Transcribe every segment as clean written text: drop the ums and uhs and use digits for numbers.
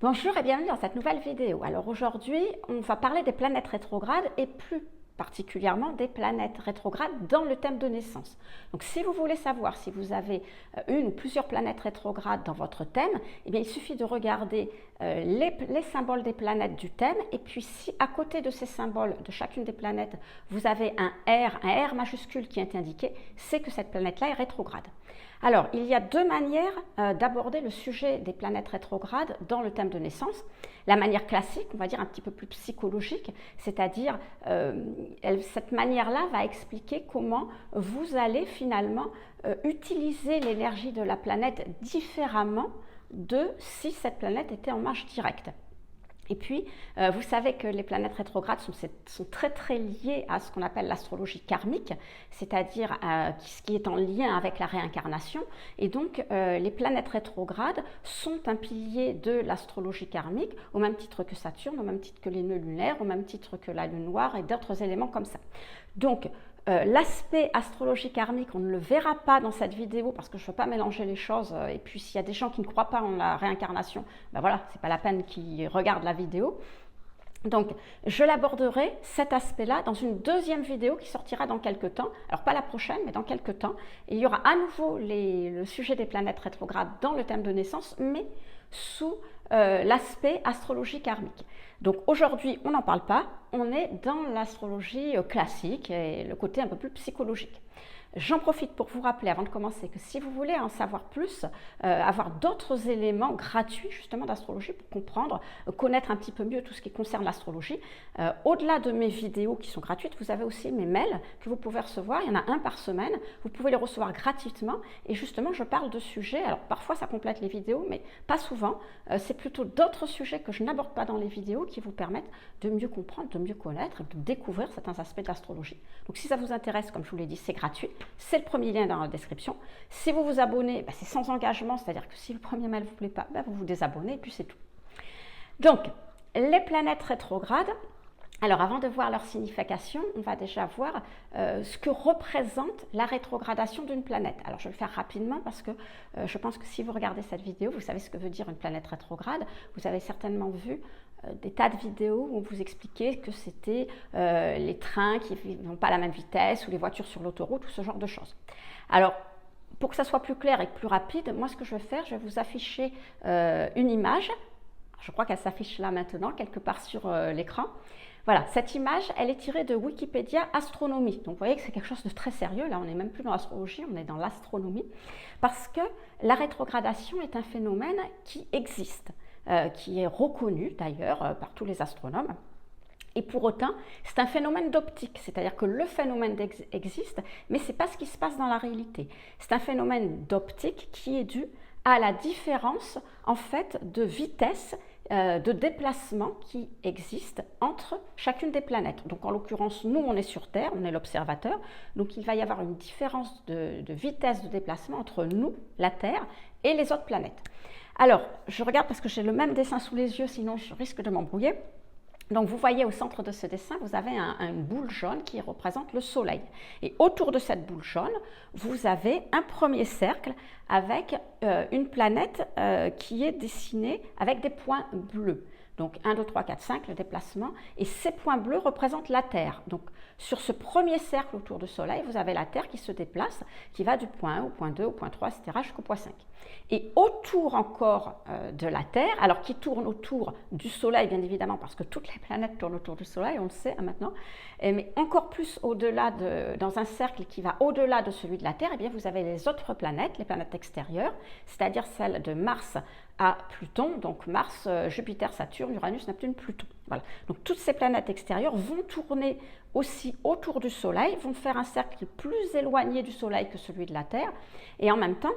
Bonjour et bienvenue dans cette nouvelle vidéo. Alors aujourd'hui, on va parler des planètes rétrogrades et plus particulièrement des planètes rétrogrades dans le thème de naissance. Donc si vous voulez savoir si vous avez une ou plusieurs planètes rétrogrades dans votre thème, eh bien, il suffit de regarder les symboles des planètes du thème, et puis si à côté de ces symboles de chacune des planètes, vous avez un R majuscule qui est indiqué, c'est que cette planète-là est rétrograde. Alors, il y a deux manières d'aborder le sujet des planètes rétrogrades dans le thème de naissance. La manière classique, on va dire un petit peu plus psychologique, c'est-à-dire cette manière-là va expliquer comment vous allez finalement utiliser l'énergie de la planète différemment de si cette planète était en marche directe. Et puis, vous savez que les planètes rétrogrades sont très très liées à ce qu'on appelle l'astrologie karmique, c'est-à-dire ce qui est en lien avec la réincarnation. Et donc, les planètes rétrogrades sont un pilier de l'astrologie karmique, au même titre que Saturne, au même titre que les nœuds lunaires, au même titre que la lune noire et d'autres éléments comme ça. Donc, l'aspect astrologie karmique, on ne le verra pas dans cette vidéo parce que je ne veux pas mélanger les choses. Et puis, s'il y a des gens qui ne croient pas en la réincarnation, ben voilà, ce n'est pas la peine qu'ils regardent la vidéo. Donc, je l'aborderai, cet aspect-là, dans une deuxième vidéo qui sortira dans quelques temps. Alors, pas la prochaine, mais dans quelques temps. Et il y aura à nouveau le sujet des planètes rétrogrades dans le thème de naissance, mais sous l'aspect astrologie karmique. Donc aujourd'hui, on n'en parle pas, on est dans l'astrologie classique et le côté un peu plus psychologique. J'en profite pour vous rappeler avant de commencer que si vous voulez en savoir plus, avoir d'autres éléments gratuits justement d'astrologie pour comprendre, connaître un petit peu mieux tout ce qui concerne l'astrologie, au-delà de mes vidéos qui sont gratuites, vous avez aussi mes mails que vous pouvez recevoir, il y en a un par semaine, vous pouvez les recevoir gratuitement et justement je parle de sujets, alors parfois ça complète les vidéos mais pas souvent, c'est plutôt d'autres sujets que je n'aborde pas dans les vidéos qui vous permettent de mieux comprendre, de mieux connaître et de découvrir certains aspects de l'astrologie. Donc si ça vous intéresse, comme je vous l'ai dit, c'est gratuit. C'est le premier lien dans la description. Si vous vous abonnez, ben c'est sans engagement, c'est-à-dire que si le premier mail ne vous plaît pas, ben vous vous désabonnez et puis c'est tout. Donc, les planètes rétrogrades, alors avant de voir leur signification, on va déjà voir ce que représente la rétrogradation d'une planète. Alors je vais le faire rapidement parce que je pense que si vous regardez cette vidéo, vous savez ce que veut dire une planète rétrograde. Vous avez certainement vu des tas de vidéos où vous expliquez que c'était les trains qui n'ont pas la même vitesse ou les voitures sur l'autoroute ou ce genre de choses. Alors, pour que ça soit plus clair et plus rapide, moi ce que je vais faire, je vais vous afficher une image. Je crois qu'elle s'affiche là maintenant, quelque part sur l'écran. Voilà, cette image, elle est tirée de Wikipédia Astronomie. Donc, vous voyez que c'est quelque chose de très sérieux. Là, on n'est même plus dans l'astrologie, on est dans l'astronomie. Parce que la rétrogradation est un phénomène qui existe, qui est reconnu d'ailleurs par tous les astronomes. Et pour autant, c'est un phénomène d'optique, c'est-à-dire que le phénomène existe, mais ce n'est pas ce qui se passe dans la réalité. C'est un phénomène d'optique qui est dû à la différence, en fait, de vitesse de déplacement qui existe entre chacune des planètes. Donc en l'occurrence, nous on est sur Terre, on est l'observateur, donc il va y avoir une différence de vitesse de déplacement entre nous, la Terre, et les autres planètes. Alors, je regarde parce que j'ai le même dessin sous les yeux, sinon je risque de m'embrouiller. Donc vous voyez au centre de ce dessin, vous avez une boule jaune qui représente le Soleil. Et autour de cette boule jaune, vous avez un premier cercle avec une planète qui est dessinée avec des points bleus. Donc 1, 2, 3, 4, 5, le déplacement. Et ces points bleus représentent la Terre. Donc sur ce premier cercle autour du Soleil, vous avez la Terre qui se déplace, qui va du point 1 au point 2, au point 3, etc. jusqu'au point 5. Et autour encore de la Terre, alors qui tourne autour du Soleil bien évidemment, parce que toutes les planètes tournent autour du Soleil, on le sait maintenant, mais encore plus au-delà, dans un cercle qui va au-delà de celui de la Terre, eh bien vous avez les autres planètes, les planètes extérieures, c'est-à-dire celles de Mars à Pluton, donc Mars, Jupiter, Saturne, Uranus, Neptune, Pluton. Voilà. Donc toutes ces planètes extérieures vont tourner aussi autour du Soleil, vont faire un cercle plus éloigné du Soleil que celui de la Terre, et en même temps,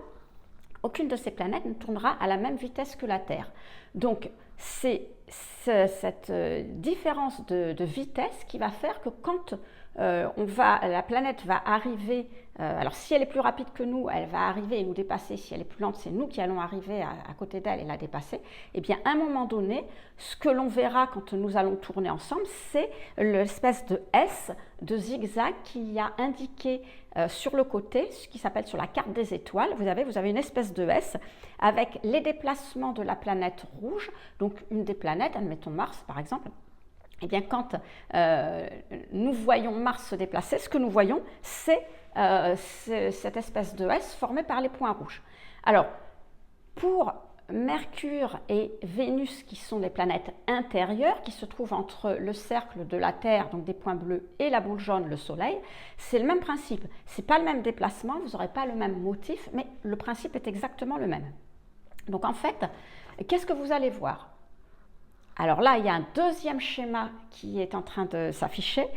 aucune de ces planètes ne tournera à la même vitesse que la Terre. Donc, c'est cette différence de vitesse qui va faire que quand la planète va arriver, alors si elle est plus rapide que nous, elle va arriver et nous dépasser. Si elle est plus lente, c'est nous qui allons arriver à côté d'elle et la dépasser. Et bien, à un moment donné, ce que l'on verra quand nous allons tourner ensemble, c'est l'espèce de S, de zigzag qu'il y a indiqué sur le côté, ce qui s'appelle sur la carte des étoiles. Vous avez une espèce de S avec les déplacements de la planète rouge. Donc une des planètes, admettons Mars par exemple, eh bien quand nous voyons Mars se déplacer, ce que nous voyons, c'est cette espèce de S formée par les points rouges. Alors, pour Mercure et Vénus, qui sont des planètes intérieures, qui se trouvent entre le cercle de la Terre, donc des points bleus, et la boule jaune, le Soleil, c'est le même principe. Ce n'est pas le même déplacement, vous n'aurez pas le même motif, mais le principe est exactement le même. Donc en fait, qu'est-ce que vous allez voir? Alors là, il y a un deuxième schéma qui est en train de s'afficher.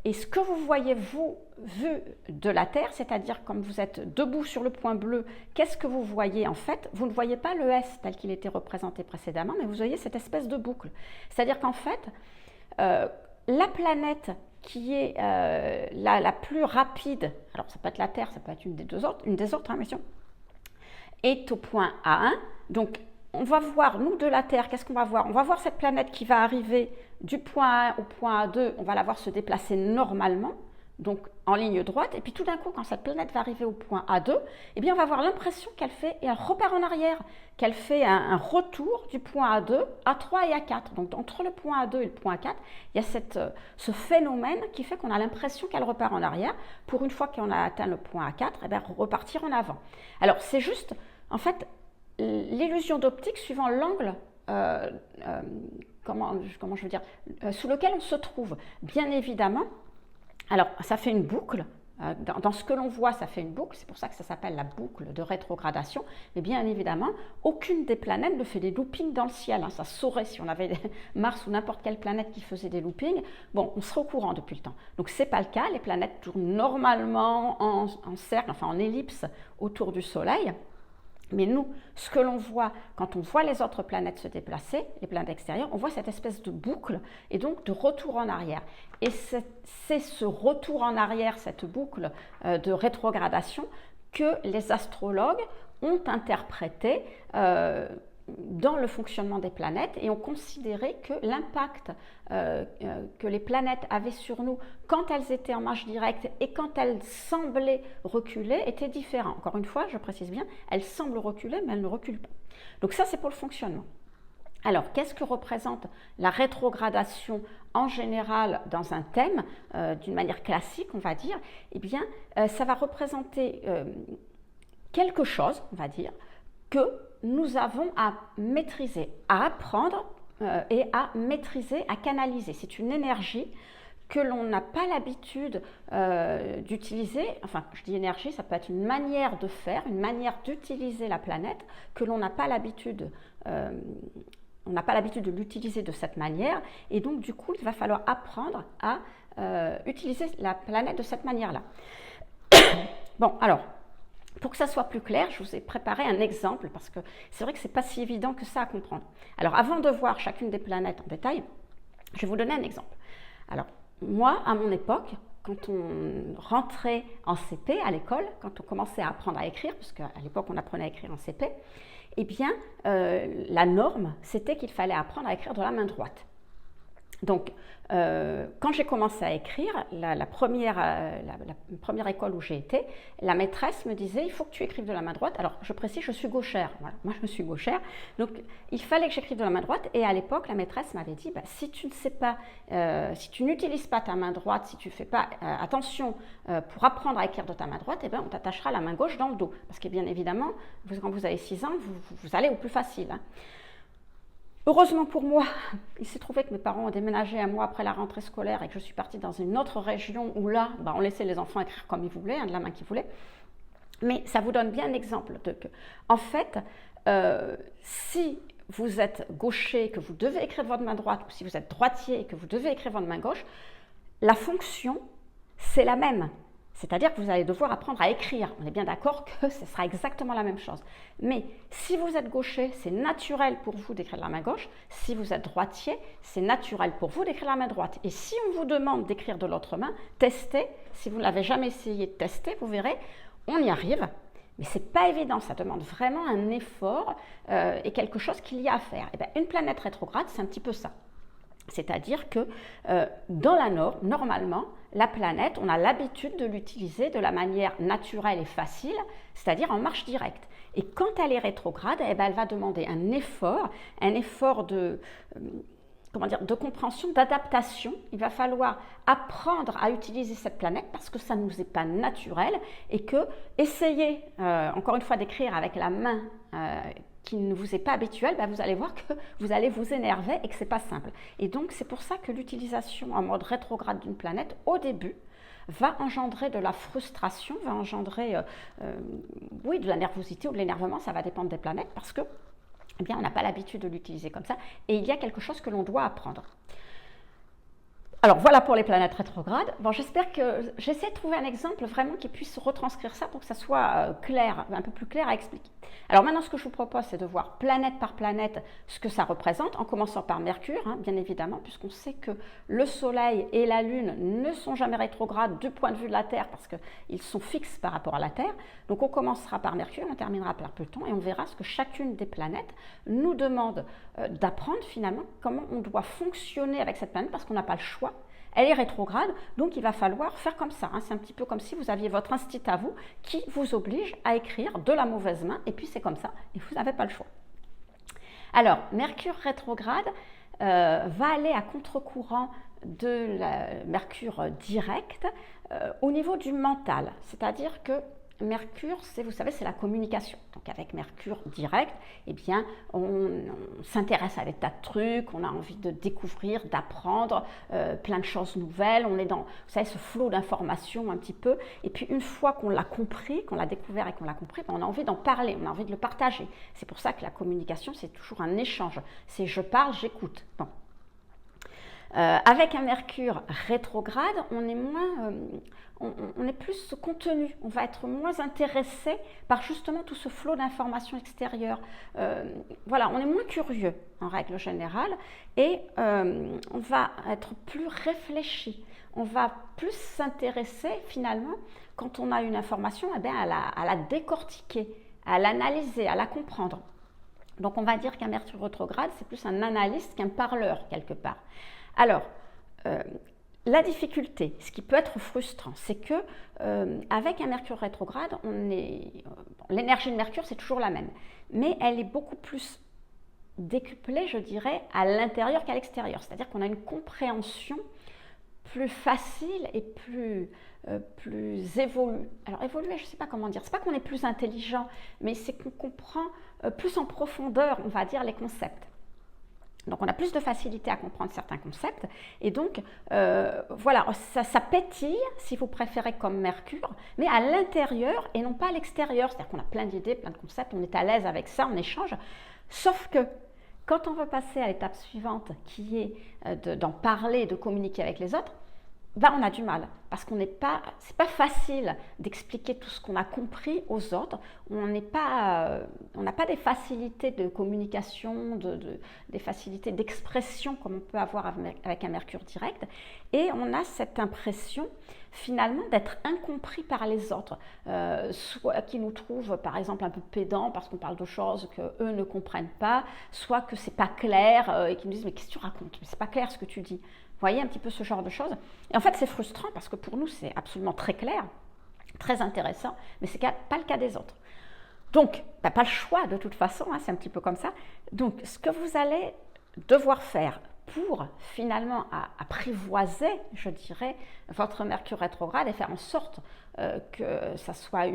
Et ce que vous voyez, vous, vu de la Terre, c'est-à-dire comme vous êtes debout sur le point bleu, qu'est-ce que vous voyez en fait? Vous ne voyez pas le S tel qu'il était représenté précédemment, mais vous voyez cette espèce de boucle. C'est-à-dire qu'en fait, la planète qui est la plus rapide, alors ça peut être la Terre, ça peut être une des autres, hein, messieurs, est au point A1. Donc, on va voir, nous de la Terre, qu'est-ce qu'on va voir? On va voir cette planète qui va arriver du point A au point A2, on va la voir se déplacer normalement, donc en ligne droite, et puis tout d'un coup, quand cette planète va arriver au point A2, eh bien on va avoir l'impression qu'elle fait un repère en arrière, qu'elle fait un retour du point A2, A3 et A4. Donc entre le point A2 et le point A4, il y a ce phénomène qui fait qu'on a l'impression qu'elle repart en arrière, pour une fois qu'on a atteint le point A4, eh bien repartir en avant. Alors c'est juste, en fait, l'illusion d'optique suivant l'angle, comment je veux dire, sous lequel on se trouve. Bien évidemment, alors ça fait une boucle, dans ce que l'on voit ça fait une boucle, c'est pour ça que ça s'appelle la boucle de rétrogradation, mais bien évidemment, aucune des planètes ne fait des loopings dans le ciel, hein. Ça saurait si on avait Mars ou n'importe quelle planète qui faisait des loopings, bon, on serait au courant depuis le temps. Donc c'est pas le cas, les planètes tournent normalement en cercle, enfin en ellipse autour du Soleil. Mais nous, ce que l'on voit, quand on voit les autres planètes se déplacer, les planètes extérieures, on voit cette espèce de boucle et donc de retour en arrière. Et c'est ce retour en arrière, cette boucle de rétrogradation que les astrologues ont interprété dans le fonctionnement des planètes et ont considéré que l'impact que les planètes avaient sur nous quand elles étaient en marche directe et quand elles semblaient reculer était différent. Encore une fois, je précise bien, elles semblent reculer mais elles ne reculent pas. Donc ça, c'est pour le fonctionnement. Alors, qu'est-ce que représente la rétrogradation en général dans un thème, d'une manière classique, on va dire? Eh bien, ça va représenter quelque chose, on va dire, que nous avons à maîtriser, à apprendre et à maîtriser, à canaliser. C'est une énergie que l'on n'a pas l'habitude d'utiliser. Enfin, je dis énergie, ça peut être une manière de faire, une manière d'utiliser la planète que l'on n'a pas l'habitude. On n'a pas l'habitude de l'utiliser de cette manière. Et donc, du coup, il va falloir apprendre à utiliser la planète de cette manière-là. Bon, alors, pour que ça soit plus clair, je vous ai préparé un exemple parce que c'est vrai que ce n'est pas si évident que ça à comprendre. Alors, avant de voir chacune des planètes en détail, je vais vous donner un exemple. Alors, moi, à mon époque, quand on rentrait en CP à l'école, quand on commençait à apprendre à écrire, parce qu'à l'époque, on apprenait à écrire en CP, eh bien, la norme, c'était qu'il fallait apprendre à écrire de la main droite. Donc, quand j'ai commencé à écrire, la première école où j'ai été, la maîtresse me disait « il faut que tu écrives de la main droite ». Alors, je précise, je suis gauchère. Voilà, moi, je suis gauchère. Donc, il fallait que j'écrive de la main droite. Et à l'époque, la maîtresse m'avait dit bah, « si tu ne sais pas, si tu n'utilises pas ta main droite, si tu ne fais pas attention pour apprendre à écrire de ta main droite, eh bien, on t'attachera la main gauche dans le dos. » Parce que bien évidemment, quand vous avez 6 ans, vous allez au plus facile. Hein. Heureusement pour moi, il s'est trouvé que mes parents ont déménagé un mois après la rentrée scolaire et que je suis partie dans une autre région où là, on laissait les enfants écrire comme ils voulaient, hein, de la main qu'ils voulaient. Mais ça vous donne bien un exemple de que, en fait, si vous êtes gaucher, que vous devez écrire de votre main droite, ou si vous êtes droitier et que vous devez écrire de votre main gauche, la fonction, c'est la même. C'est-à-dire que vous allez devoir apprendre à écrire. On est bien d'accord que ce sera exactement la même chose. Mais si vous êtes gaucher, c'est naturel pour vous d'écrire de la main gauche. Si vous êtes droitier, c'est naturel pour vous d'écrire de la main droite. Et si on vous demande d'écrire de l'autre main, testez. Si vous ne l'avez jamais essayé, testez, vous verrez, on y arrive. Mais ce n'est pas évident, ça demande vraiment un effort et quelque chose qu'il y a à faire. Et bien, une planète rétrograde, c'est un petit peu ça. C'est-à-dire que dans la norme, normalement, la planète, on a l'habitude de l'utiliser de la manière naturelle et facile, c'est-à-dire en marche directe. Et quand elle est rétrograde, eh ben, elle va demander un effort de, de compréhension, d'adaptation. Il va falloir apprendre à utiliser cette planète parce que ça ne nous est pas naturel et que essayer, encore une fois, d'écrire avec la main qui ne vous est pas habituel, ben vous allez voir que vous allez vous énerver et que ce n'est pas simple. Et donc, c'est pour ça que l'utilisation en mode rétrograde d'une planète, au début, va engendrer de la frustration, va engendrer oui, de la nervosité ou de l'énervement, ça va dépendre des planètes, parce que eh bien, on n'a pas l'habitude de l'utiliser comme ça, et il y a quelque chose que l'on doit apprendre. Alors voilà pour les planètes rétrogrades. Bon, j'espère que j'essaie de trouver un exemple vraiment qui puisse retranscrire ça pour que ça soit clair, un peu plus clair à expliquer. Alors maintenant, ce que je vous propose, c'est de voir planète par planète ce que ça représente, en commençant par Mercure, hein, bien évidemment, puisqu'on sait que le Soleil et la Lune ne sont jamais rétrogrades du point de vue de la Terre, parce qu'ils sont fixes par rapport à la Terre. Donc on commencera par Mercure, on terminera par Pluton, et on verra ce que chacune des planètes nous demande d'apprendre finalement, comment on doit fonctionner avec cette planète, parce qu'on n'a pas le choix. Elle est rétrograde, donc il va falloir faire comme ça. Hein. C'est un petit peu comme si vous aviez votre instinct à vous qui vous oblige à écrire de la mauvaise main, et puis c'est comme ça, et vous n'avez pas le choix. Alors, Mercure rétrograde va aller à contre-courant de la Mercure direct au niveau du mental, c'est-à-dire que Mercure, vous savez, c'est la communication. Donc avec Mercure direct, eh bien, on s'intéresse à des tas de trucs, on a envie de découvrir, d'apprendre plein de choses nouvelles. On est dans, vous savez, ce flot d'informations un petit peu. Et puis une fois qu'on l'a compris, qu'on l'a découvert et qu'on l'a compris, on a envie d'en parler, on a envie de le partager. C'est pour ça que la communication, c'est toujours un échange. C'est je parle, j'écoute. Bon. Avec un Mercure rétrograde, on est moins, on est plus contenu, on va être moins intéressé par justement tout ce flot d'informations extérieures. Voilà, on est moins curieux en règle générale et on va être plus réfléchi. On va plus s'intéresser finalement quand on a une information eh bien, à la décortiquer, à l'analyser, à la comprendre. Donc on va dire qu'un Mercure rétrograde, c'est plus un analyste qu'un parleur quelque part. Alors, la difficulté, ce qui peut être frustrant, c'est que avec un Mercure rétrograde, l'énergie de Mercure, c'est toujours la même, mais elle est beaucoup plus décuplée, je dirais, à l'intérieur qu'à l'extérieur. C'est-à-dire qu'on a une compréhension plus facile et plus évoluée. Alors, évoluée, je ne sais pas comment dire. Ce n'est pas qu'on est plus intelligent, mais c'est qu'on comprend plus en profondeur, on va dire, les concepts. Donc, on a plus de facilité à comprendre certains concepts. Et donc, voilà, ça pétille, si vous préférez, comme Mercure, mais à l'intérieur et non pas à l'extérieur. C'est-à-dire qu'on a plein d'idées, plein de concepts, on est à l'aise avec ça, on échange. Sauf que, quand on veut passer à l'étape suivante, qui est d'en parler, de communiquer avec les autres, ben on a du mal, parce qu'on n'est pas, c'est pas facile d'expliquer tout ce qu'on a compris aux autres. On n'a pas des facilités de communication, des facilités d'expression comme on peut avoir avec un Mercure direct, et on a cette impression finalement d'être incompris par les autres, soit qui nous trouvent par exemple un peu pédants parce qu'on parle de choses qu'eux ne comprennent pas, soit que c'est pas clair et qui nous disent mais qu'est-ce que tu racontes, mais c'est pas clair ce que tu dis. Vous voyez un petit peu ce genre de choses. Et en fait, c'est frustrant parce que pour nous, c'est absolument très clair, très intéressant, mais ce n'est pas le cas des autres. Donc, pas le choix de toute façon, hein, c'est un petit peu comme ça. Donc, ce que vous allez devoir faire pour finalement apprivoiser, je dirais, votre Mercure rétrograde et faire en sorte que ça soit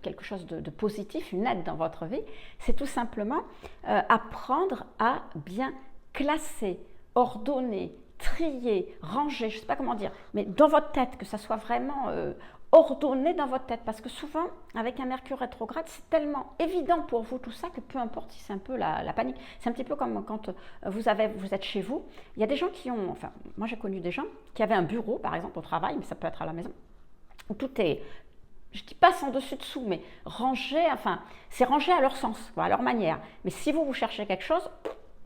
quelque chose de positif, une aide dans votre vie, c'est tout simplement apprendre à bien classer, ordonner, trier, ranger, je ne sais pas comment dire, mais dans votre tête, que ça soit vraiment ordonné dans votre tête, parce que souvent, avec un Mercure rétrograde, c'est tellement évident pour vous tout ça que peu importe si c'est un peu la panique. C'est un petit peu comme quand vous êtes chez vous, il y a des gens qui ont, enfin, moi j'ai connu des gens qui avaient un bureau, par exemple, au travail, mais ça peut être à la maison, où tout est, je ne dis pas sans dessus-dessous, mais rangé, enfin, c'est rangé à leur sens, à leur manière. Mais si vous cherchez quelque chose,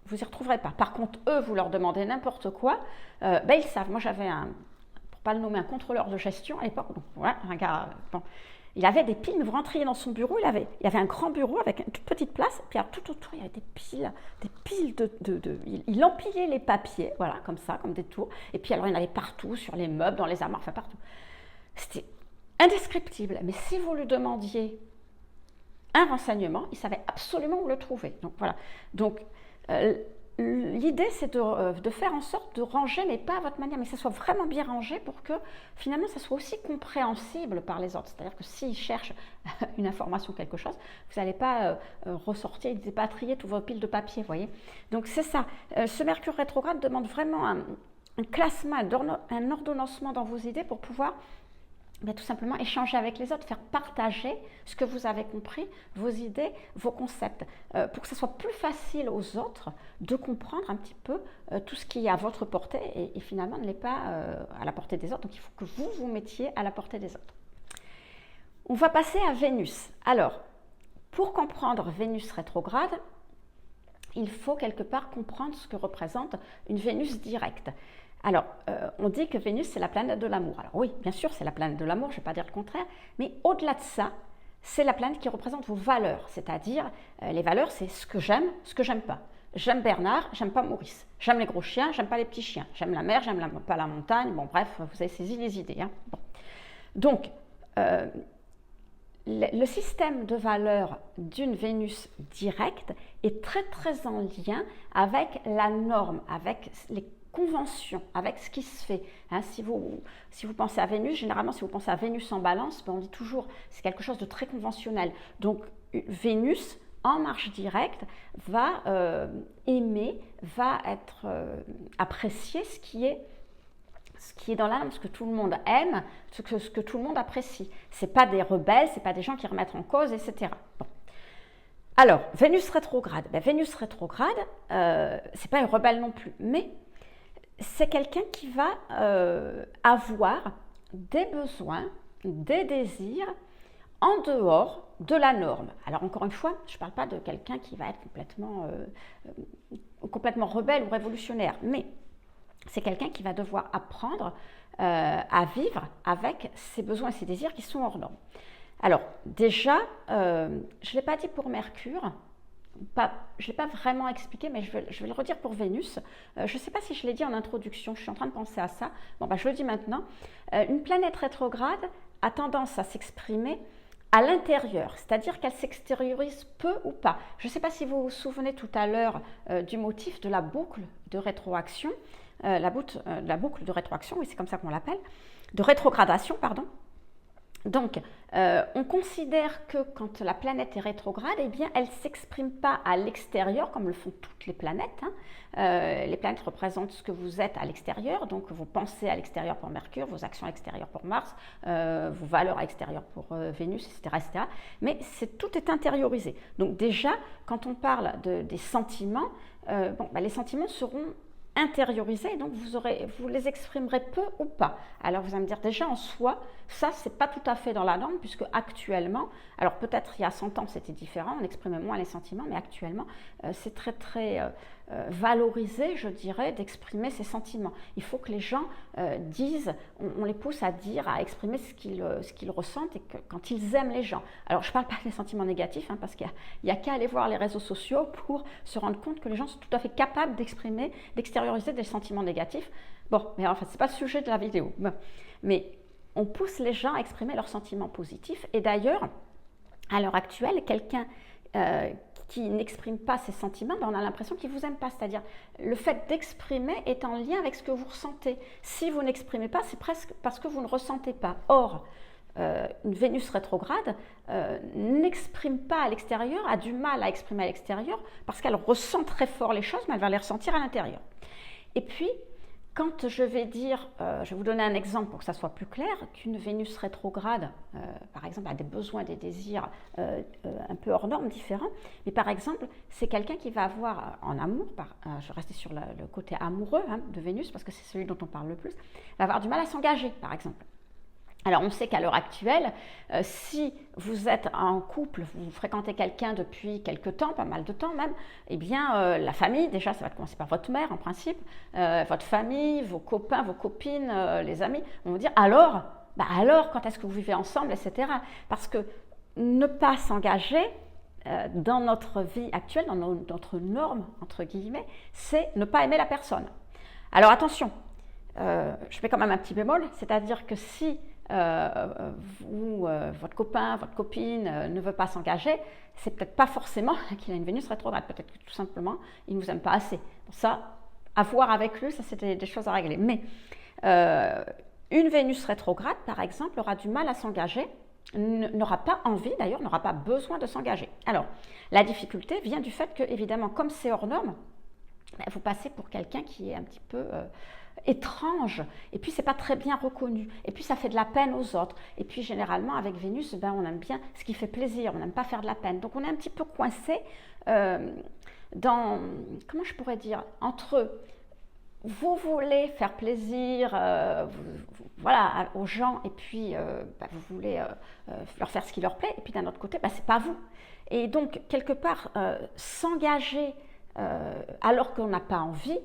vous n'y retrouverez pas. Par contre, eux, vous leur demandez n'importe quoi, ils savent. Moi, j'avais pour pas le nommer, un contrôleur de gestion à l'époque. Donc, voilà, un gars. Bon. Il avait des piles, mais vous rentriez dans son bureau, il y avait un grand bureau avec une toute petite place, puis alors, tout autour, il y avait des piles il empilait les papiers, voilà, comme ça, comme des tours, et puis alors il y en avait partout, sur les meubles, dans les armoires, enfin partout. C'était indescriptible, mais si vous lui demandiez un renseignement, il savait absolument où le trouver. Donc voilà. Donc l'idée, c'est de faire en sorte de ranger, mais pas à votre manière, mais que ça soit vraiment bien rangé pour que finalement ça soit aussi compréhensible par les autres. C'est-à-dire que s'ils cherchent une information, quelque chose, vous n'allez pas ressortir et dépatrier tous vos piles de papier, vous voyez. Donc c'est ça. Ce Mercure rétrograde demande vraiment un classement, un ordonnancement dans vos idées pour pouvoir tout simplement échanger avec les autres, faire partager ce que vous avez compris, vos idées, vos concepts, pour que ce soit plus facile aux autres de comprendre un petit peu tout ce qui est à votre portée et finalement ne l'est pas à la portée des autres. Donc il faut que vous vous mettiez à la portée des autres. On va passer à Vénus. Alors, pour comprendre Vénus rétrograde, il faut quelque part comprendre ce que représente une Vénus directe. Alors, on dit que Vénus, c'est la planète de l'amour. Alors oui, bien sûr, c'est la planète de l'amour, je ne vais pas dire le contraire, mais au-delà de ça, c'est la planète qui représente vos valeurs, c'est-à-dire, les valeurs, c'est ce que j'aime pas. J'aime Bernard, j'aime pas Maurice. J'aime les gros chiens, j'aime pas les petits chiens. J'aime la mer, j'aime pas la montagne. Bon, bref, vous avez saisi les idées. Hein. Bon. Donc, le système de valeurs d'une Vénus directe est très, très en lien avec la norme, avec les convention, avec ce qui se fait. Hein, si vous pensez à Vénus, généralement, si vous pensez à Vénus en balance, on dit toujours c'est quelque chose de très conventionnel. Donc, Vénus, en marche directe, va aimer, va être apprécier ce qui est dans l'âme, ce que tout le monde aime, ce que tout le monde apprécie. Ce n'est pas des rebelles, ce n'est pas des gens qui remettent en cause, etc. Bon. Alors, Vénus rétrograde. Vénus rétrograde, ce n'est pas une rebelle non plus, mais c'est quelqu'un qui va avoir des besoins, des désirs en dehors de la norme. Alors encore une fois, je ne parle pas de quelqu'un qui va être complètement rebelle ou révolutionnaire, mais c'est quelqu'un qui va devoir apprendre à vivre avec ses besoins et ses désirs qui sont hors norme. Alors déjà, je ne l'ai pas dit pour Mercure, je ne l'ai pas vraiment expliqué, mais je vais le redire pour Vénus. Je ne sais pas si je l'ai dit en introduction, je suis en train de penser à ça. Bon, je le dis maintenant. Une planète rétrograde a tendance à s'exprimer à l'intérieur, c'est-à-dire qu'elle s'extériorise peu ou pas. Je ne sais pas si vous vous souvenez tout à l'heure du motif de la boucle de rétroaction, la boucle de rétroaction, oui, c'est comme ça qu'on l'appelle, de rétrogradation, pardon. Donc, on considère que quand la planète est rétrograde, eh bien, elle ne s'exprime pas à l'extérieur, comme le font toutes les planètes. Hein. Les planètes représentent ce que vous êtes à l'extérieur, donc vos pensées à l'extérieur pour Mercure, vos actions à l'extérieur pour Mars, vos valeurs à l'extérieur pour Vénus, etc., etc. Mais tout est intériorisé. Donc déjà, quand on parle des sentiments, les sentiments seront intériorisés, donc vous les exprimerez peu ou pas. Alors vous allez me dire déjà en soi, ça c'est pas tout à fait dans la norme, puisque actuellement, alors peut-être il y a 100 ans c'était différent, on exprimait moins les sentiments, mais actuellement c'est très très valorisé, je dirais, d'exprimer ses sentiments. Il faut que les gens disent, on les pousse à dire, à exprimer ce qu'ils ressentent et quand ils aiment les gens. Alors je ne parle pas des sentiments négatifs, hein, parce qu'il n'y a qu'à aller voir les réseaux sociaux pour se rendre compte que les gens sont tout à fait capables d'extérioriser des sentiments négatifs. Bon, mais enfin, ce n'est pas le sujet de la vidéo. Bon. Mais on pousse les gens à exprimer leurs sentiments positifs. Et d'ailleurs, à l'heure actuelle, quelqu'un qui n'exprime pas ses sentiments, on a l'impression qu'il ne vous aime pas. C'est-à-dire, le fait d'exprimer est en lien avec ce que vous ressentez. Si vous n'exprimez pas, c'est presque parce que vous ne ressentez pas. Or, une Vénus rétrograde n'exprime pas à l'extérieur, a du mal à exprimer à l'extérieur, parce qu'elle ressent très fort les choses, mais elle va les ressentir à l'intérieur. Et puis, quand je vais dire, je vais vous donner un exemple pour que ça soit plus clair, qu'une Vénus rétrograde, par exemple, a des besoins, des désirs un peu hors normes, différents, mais par exemple, c'est quelqu'un qui va avoir en amour, je vais rester sur le côté amoureux de Vénus, parce que c'est celui dont on parle le plus, va avoir du mal à s'engager, par exemple. Alors, on sait qu'à l'heure actuelle, si vous êtes en couple, vous fréquentez quelqu'un depuis quelque temps, pas mal de temps même, eh bien, la famille, déjà, ça va commencer par votre mère en principe, votre famille, vos copains, vos copines, les amis, vont vous dire « Alors, bah alors quand est-ce que vous vivez ensemble, etc. Parce que ne pas s'engager dans notre vie actuelle, dans notre norme, entre guillemets, c'est ne pas aimer la personne. Alors attention, je mets quand même un petit bémol, c'est-à-dire que si votre copain, votre copine ne veut pas s'engager, c'est peut-être pas forcément qu'il a une Vénus rétrograde, peut-être que tout simplement il ne vous aime pas assez. Ça, à voir avec lui, ça c'est des choses à régler. Mais une Vénus rétrograde, par exemple, aura du mal à s'engager, n'aura pas envie d'ailleurs, n'aura pas besoin de s'engager. Alors, la difficulté vient du fait que, évidemment, comme c'est hors norme, vous passez pour quelqu'un qui est un petit peu étrange, et puis c'est pas très bien reconnu, et puis ça fait de la peine aux autres, et puis généralement avec Vénus, on aime bien ce qui fait plaisir, on n'aime pas faire de la peine, donc on est un petit peu coincé dans, comment je pourrais dire, entre vous voulez faire plaisir voilà, aux gens, et puis vous voulez leur faire ce qui leur plaît, et puis d'un autre côté, c'est pas vous. Et donc, quelque part, s'engager alors qu'on n'a pas envie,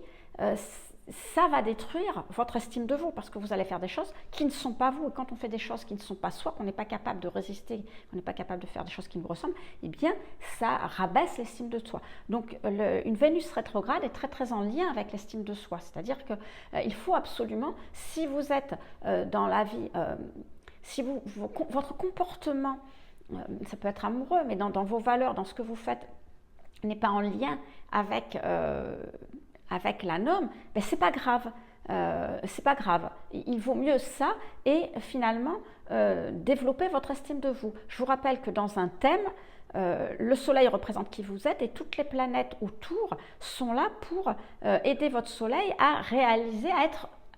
ça va détruire votre estime de vous, parce que vous allez faire des choses qui ne sont pas vous. Et quand on fait des choses qui ne sont pas soi, qu'on n'est pas capable de résister, qu'on n'est pas capable de faire des choses qui nous ressemblent, eh bien, ça rabaisse l'estime de soi. Donc, une Vénus rétrograde est très, très en lien avec l'estime de soi. C'est-à-dire qu'il faut absolument, si vous êtes dans la vie, si votre comportement, ça peut être amoureux, mais dans vos valeurs, dans ce que vous faites, n'est pas en lien avec la norme, c'est pas grave. C'est pas grave. Il vaut mieux ça et finalement développer votre estime de vous. Je vous rappelle que dans un thème, le soleil représente qui vous êtes et toutes les planètes autour sont là pour aider votre soleil à réaliser,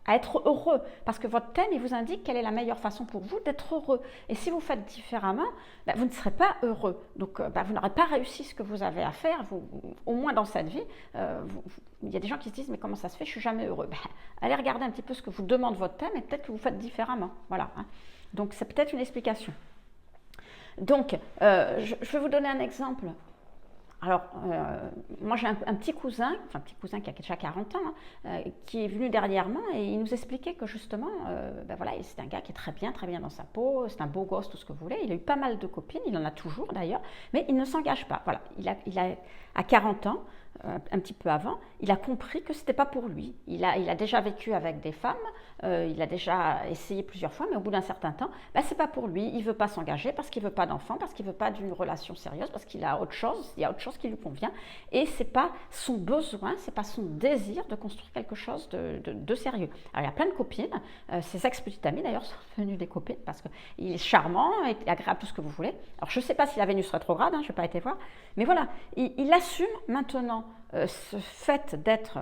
à être heureux, parce que votre thème, il vous indique quelle est la meilleure façon pour vous d'être heureux. Et si vous faites différemment, vous ne serez pas heureux. Donc, vous n'aurez pas réussi ce que vous avez à faire, au moins dans cette vie. Il y a des gens qui se disent, mais comment ça se fait, je ne suis jamais heureux. Allez regarder un petit peu ce que vous demande votre thème et peut-être que vous faites différemment. Voilà. Donc, c'est peut-être une explication. Donc, je vais vous donner un exemple. Alors, moi j'ai un petit cousin qui a déjà 40 ans, qui est venu dernièrement et il nous expliquait que justement, voilà, c'est un gars qui est très bien dans sa peau, c'est un beau gosse, tout ce que vous voulez. Il a eu pas mal de copines, il en a toujours d'ailleurs, mais il ne s'engage pas. Voilà, il a à 40 ans, un petit peu avant, il a compris que c'était pas pour lui. Il a déjà vécu avec des femmes, il a déjà essayé plusieurs fois, mais au bout d'un certain temps, c'est pas pour lui. Il veut pas s'engager parce qu'il veut pas d'enfant, parce qu'il veut pas d'une relation sérieuse, parce qu'il a autre chose. Il y a autre chose qui lui convient, et c'est pas son besoin, c'est pas son désir de construire quelque chose de sérieux. Alors il y a plein de copines, ses ex-petites amies d'ailleurs sont devenues des copines parce qu'il est charmant, il est agréable, tout ce que vous voulez. Alors je sais pas si la Vénus rétrograde, je n'ai pas été voir, mais voilà, il assume maintenant ce fait d'être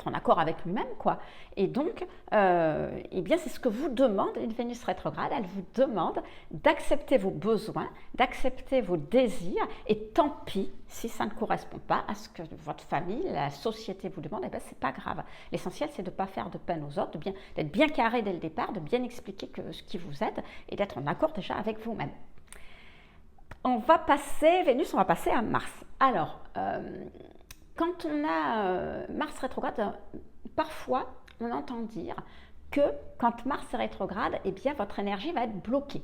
en accord avec lui-même, quoi. Et donc, eh bien, c'est ce que vous demande une Vénus rétrograde. Elle vous demande d'accepter vos besoins, d'accepter vos désirs, et tant pis si ça ne correspond pas à ce que votre famille, la société vous demande. Eh bien, c'est pas grave. L'essentiel, c'est de ne pas faire de peine aux autres, d'être bien carré dès le départ, de bien expliquer ce qui vous aide et d'être en accord déjà avec vous-même. On va passer à Mars. Alors, quand on a Mars rétrograde, parfois on entend dire que quand Mars est rétrograde, eh bien votre énergie va être bloquée.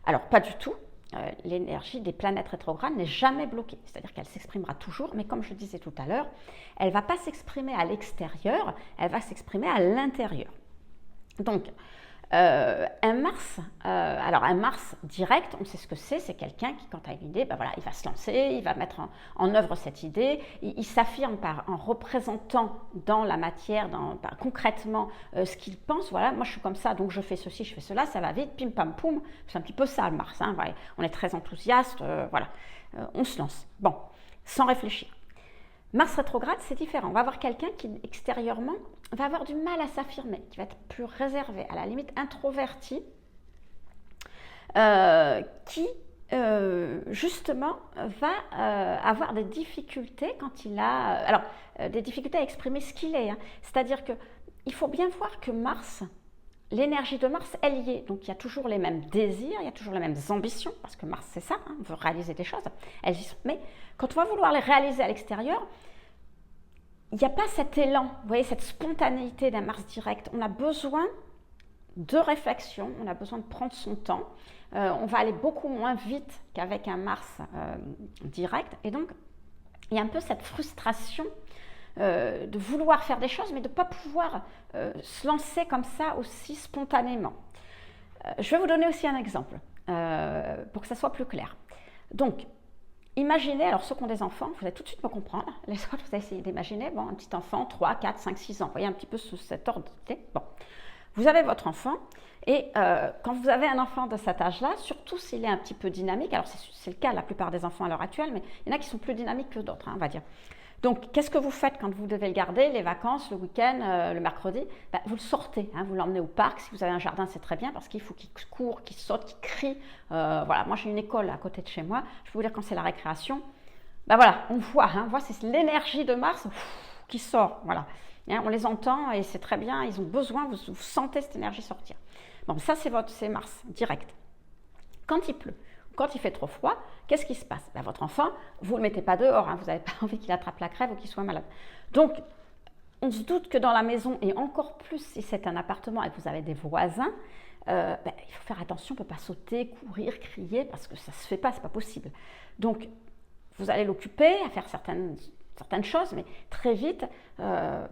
Alors pas du tout, l'énergie des planètes rétrogrades n'est jamais bloquée, c'est-à-dire qu'elle s'exprimera toujours, mais comme je disais tout à l'heure, elle ne va pas s'exprimer à l'extérieur, elle va s'exprimer à l'intérieur. Donc, un Mars direct, on sait ce que c'est quelqu'un qui, quand il a une idée, il va se lancer, il va mettre en œuvre cette idée, il s'affirme en représentant dans la matière, concrètement ce qu'il pense. Voilà, moi je suis comme ça, donc je fais ceci, je fais cela, ça va vite, pim pam poum, c'est un petit peu ça le Mars, voilà. On est très enthousiaste, on se lance, sans réfléchir. Mars rétrograde, c'est différent. On va avoir quelqu'un qui, extérieurement, va avoir du mal à s'affirmer, qui va être plus réservé, à la limite introverti, qui, justement, va avoir des difficultés quand il a... des difficultés à exprimer ce qu'il est. C'est-à-dire qu'il faut bien voir que Mars, l'énergie de Mars, elle y est. Donc, il y a toujours les mêmes désirs, il y a toujours les mêmes ambitions, parce que Mars, c'est ça, on veut réaliser des choses. Elles y sont. Mais quand on va vouloir les réaliser à l'extérieur, il n'y a pas cet élan, vous voyez, cette spontanéité d'un Mars direct. On a besoin de réflexion, on a besoin de prendre son temps, on va aller beaucoup moins vite qu'avec un Mars direct, et donc il y a un peu cette frustration de vouloir faire des choses, mais de ne pas pouvoir se lancer comme ça aussi spontanément. Je vais vous donner aussi un exemple pour que ça soit plus clair. Donc, imaginez, alors ceux qui ont des enfants, vous allez tout de suite me comprendre. Les autres, vous allez essayer d'imaginer, bon, un petit enfant, 3, 4, 5, 6 ans. Vous voyez un petit peu sous cet ordre d'idée. Bon, vous avez votre enfant et quand vous avez un enfant de cet âge-là, surtout s'il est un petit peu dynamique, alors c'est le cas de la plupart des enfants à l'heure actuelle, mais il y en a qui sont plus dynamiques que d'autres, on va dire. Donc, qu'est-ce que vous faites quand vous devez le garder, les vacances, le week-end, le mercredi? Vous le sortez, vous l'emmenez au parc. Si vous avez un jardin, c'est très bien parce qu'il faut qu'il court, qu'il saute, qu'il crie. Voilà, moi j'ai une école à côté de chez moi. Je peux vous dire quand c'est la récréation, voilà, on voit, c'est l'énergie de Mars qui sort. Voilà, on les entend et c'est très bien. Ils ont besoin, vous sentez cette énergie sortir. Bon, ça c'est Mars direct. Quand il pleut, quand il fait trop froid, qu'est-ce qui se passe? Votre enfant, vous ne le mettez pas dehors, vous n'avez pas envie qu'il attrape la crève ou qu'il soit malade. Donc, on se doute que dans la maison, et encore plus si c'est un appartement et que vous avez des voisins, il faut faire attention, on ne peut pas sauter, courir, crier, parce que ça ne se fait pas, ce n'est pas possible. Donc, vous allez l'occuper à faire certaines choses, mais très vite, ça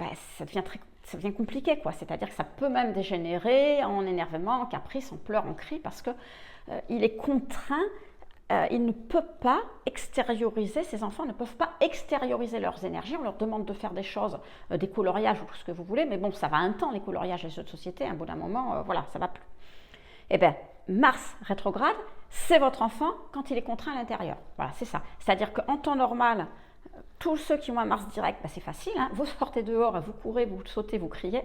devient compliqué, quoi. C'est-à-dire que ça peut même dégénérer en énervement, en caprice, en pleurs, en cris, parce que il est contraint, il ne peut pas extérioriser, ces enfants ne peuvent pas extérioriser leurs énergies. On leur demande de faire des choses, des coloriages ou tout ce que vous voulez, mais bon, ça va un temps, les coloriages et les jeux de société, un bout d'un moment, voilà, ça ne va plus. Eh bien, Mars rétrograde, c'est votre enfant quand il est contraint à l'intérieur. Voilà, c'est ça. C'est-à-dire qu'en temps normal, tous ceux qui ont un Mars direct, c'est facile, vous sortez dehors, vous courez, vous sautez, vous criez,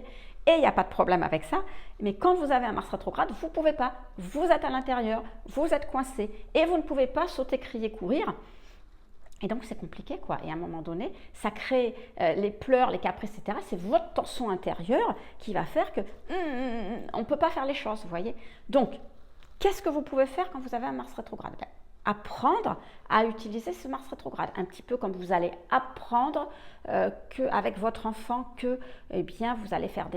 et il n'y a pas de problème avec ça. Mais quand vous avez un Mars rétrograde, vous ne pouvez pas. Vous êtes à l'intérieur, vous êtes coincé, et vous ne pouvez pas sauter, crier, courir. Et donc c'est compliqué, quoi. Et à un moment donné, ça crée les pleurs, les caprices, etc. C'est votre tension intérieure qui va faire que on ne peut pas faire les choses, vous voyez. Donc, qu'est-ce que vous pouvez faire quand vous avez un Mars rétrograde? Apprendre à utiliser ce Mars rétrograde, un petit peu comme vous allez apprendre qu'avec votre enfant que vous allez faire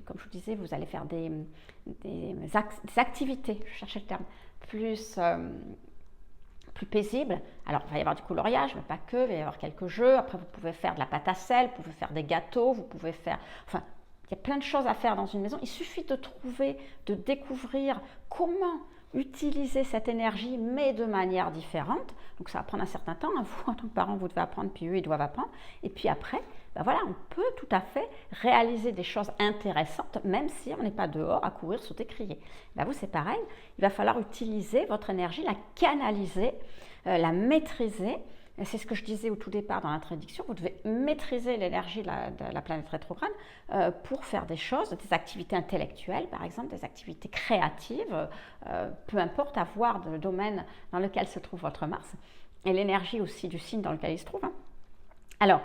comme je vous disais, vous allez faire des activités, je cherchais le terme, plus paisibles. Alors il va y avoir du coloriage, mais pas que, il va y avoir quelques jeux, après vous pouvez faire de la pâte à sel, vous pouvez faire des gâteaux, vous pouvez faire, il y a plein de choses à faire dans une maison. Il suffit de découvrir comment utiliser cette énergie, mais de manière différente. Donc ça va prendre un certain temps. Vous, en tant que parent, vous devez apprendre, puis eux, ils doivent apprendre. Et puis après, on peut tout à fait réaliser des choses intéressantes, même si on n'est pas dehors à courir, sauter, crier. Vous, c'est pareil. Il va falloir utiliser votre énergie, la canaliser, la maîtriser. C'est ce que je disais au tout départ dans l'introduction, vous devez maîtriser l'énergie de la planète rétrograde pour faire des choses, des activités intellectuelles par exemple, des activités créatives, peu importe, à voir le domaine dans lequel se trouve votre Mars et l'énergie aussi du signe dans lequel il se trouve. Alors,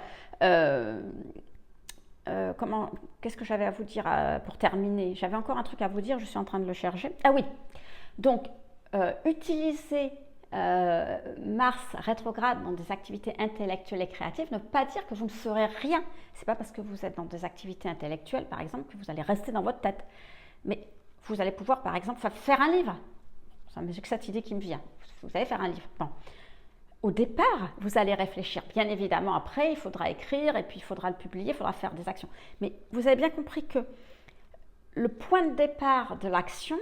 qu'est-ce que j'avais à vous dire pour terminer? J'avais encore un truc à vous dire, je suis en train de le chercher. Ah oui, donc utiliser Mars rétrograde dans des activités intellectuelles et créatives ne veut pas dire que vous ne ferez rien. C'est pas parce que vous êtes dans des activités intellectuelles, par exemple, que vous allez rester dans votre tête. Mais vous allez pouvoir, par exemple, faire un livre. C'est que cette idée qui me vient. Vous allez faire un livre. Bon. Au départ, vous allez réfléchir. Bien évidemment, après, il faudra écrire et puis il faudra le publier, il faudra faire des actions. Mais vous avez bien compris que le point de départ de l'action,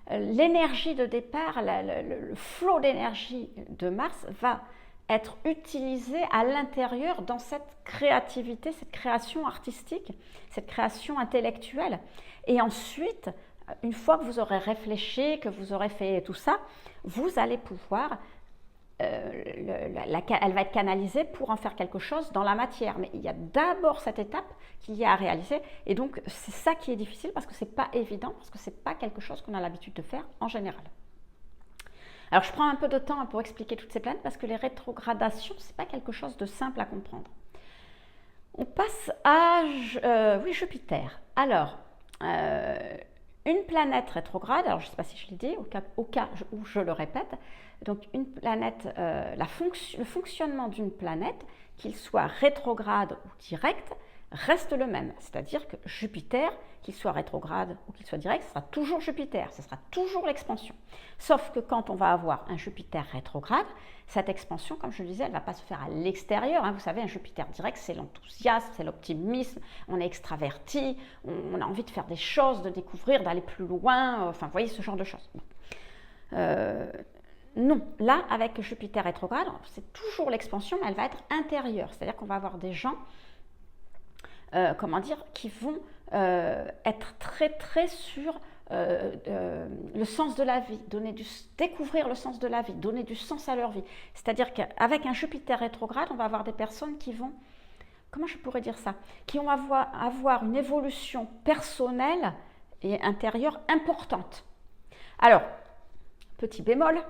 l'énergie de départ, le flot d'énergie de Mars va être utilisé à l'intérieur dans cette créativité, cette création artistique, cette création intellectuelle. Et ensuite, une fois que vous aurez réfléchi, que vous aurez fait tout ça, vous allez pouvoir, elle va être canalisée pour en faire quelque chose dans la matière. Mais il y a d'abord cette étape qu'il y a à réaliser. Et donc, c'est ça qui est difficile parce que ce n'est pas évident, parce que ce n'est pas quelque chose qu'on a l'habitude de faire en général. Alors, je prends un peu de temps pour expliquer toutes ces planètes parce que les rétrogradations, ce n'est pas quelque chose de simple à comprendre. On passe à Jupiter. Alors, une planète rétrograde, alors je ne sais pas si je l'ai dit, au cas où je le répète, donc une planète, le fonctionnement d'une planète, qu'il soit rétrograde ou direct, reste le même. C'est-à-dire que Jupiter, qu'il soit rétrograde ou qu'il soit direct, ce sera toujours Jupiter, ce sera toujours l'expansion. Sauf que quand on va avoir un Jupiter rétrograde, cette expansion, comme je le disais, elle ne va pas se faire à l'extérieur. Vous savez, un Jupiter direct, c'est l'enthousiasme, c'est l'optimisme, on est extraverti, on a envie de faire des choses, de découvrir, d'aller plus loin, enfin, vous voyez, ce genre de choses. Non, là, avec Jupiter rétrograde, c'est toujours l'expansion, mais elle va être intérieure. C'est-à-dire qu'on va avoir des gens, qui vont être très sur le sens de la vie, découvrir le sens de la vie, donner du sens à leur vie. C'est-à-dire qu'avec un Jupiter rétrograde, on va avoir des personnes qui vont, comment je pourrais dire ça, qui vont avoir une évolution personnelle et intérieure importante. Alors, petit bémol,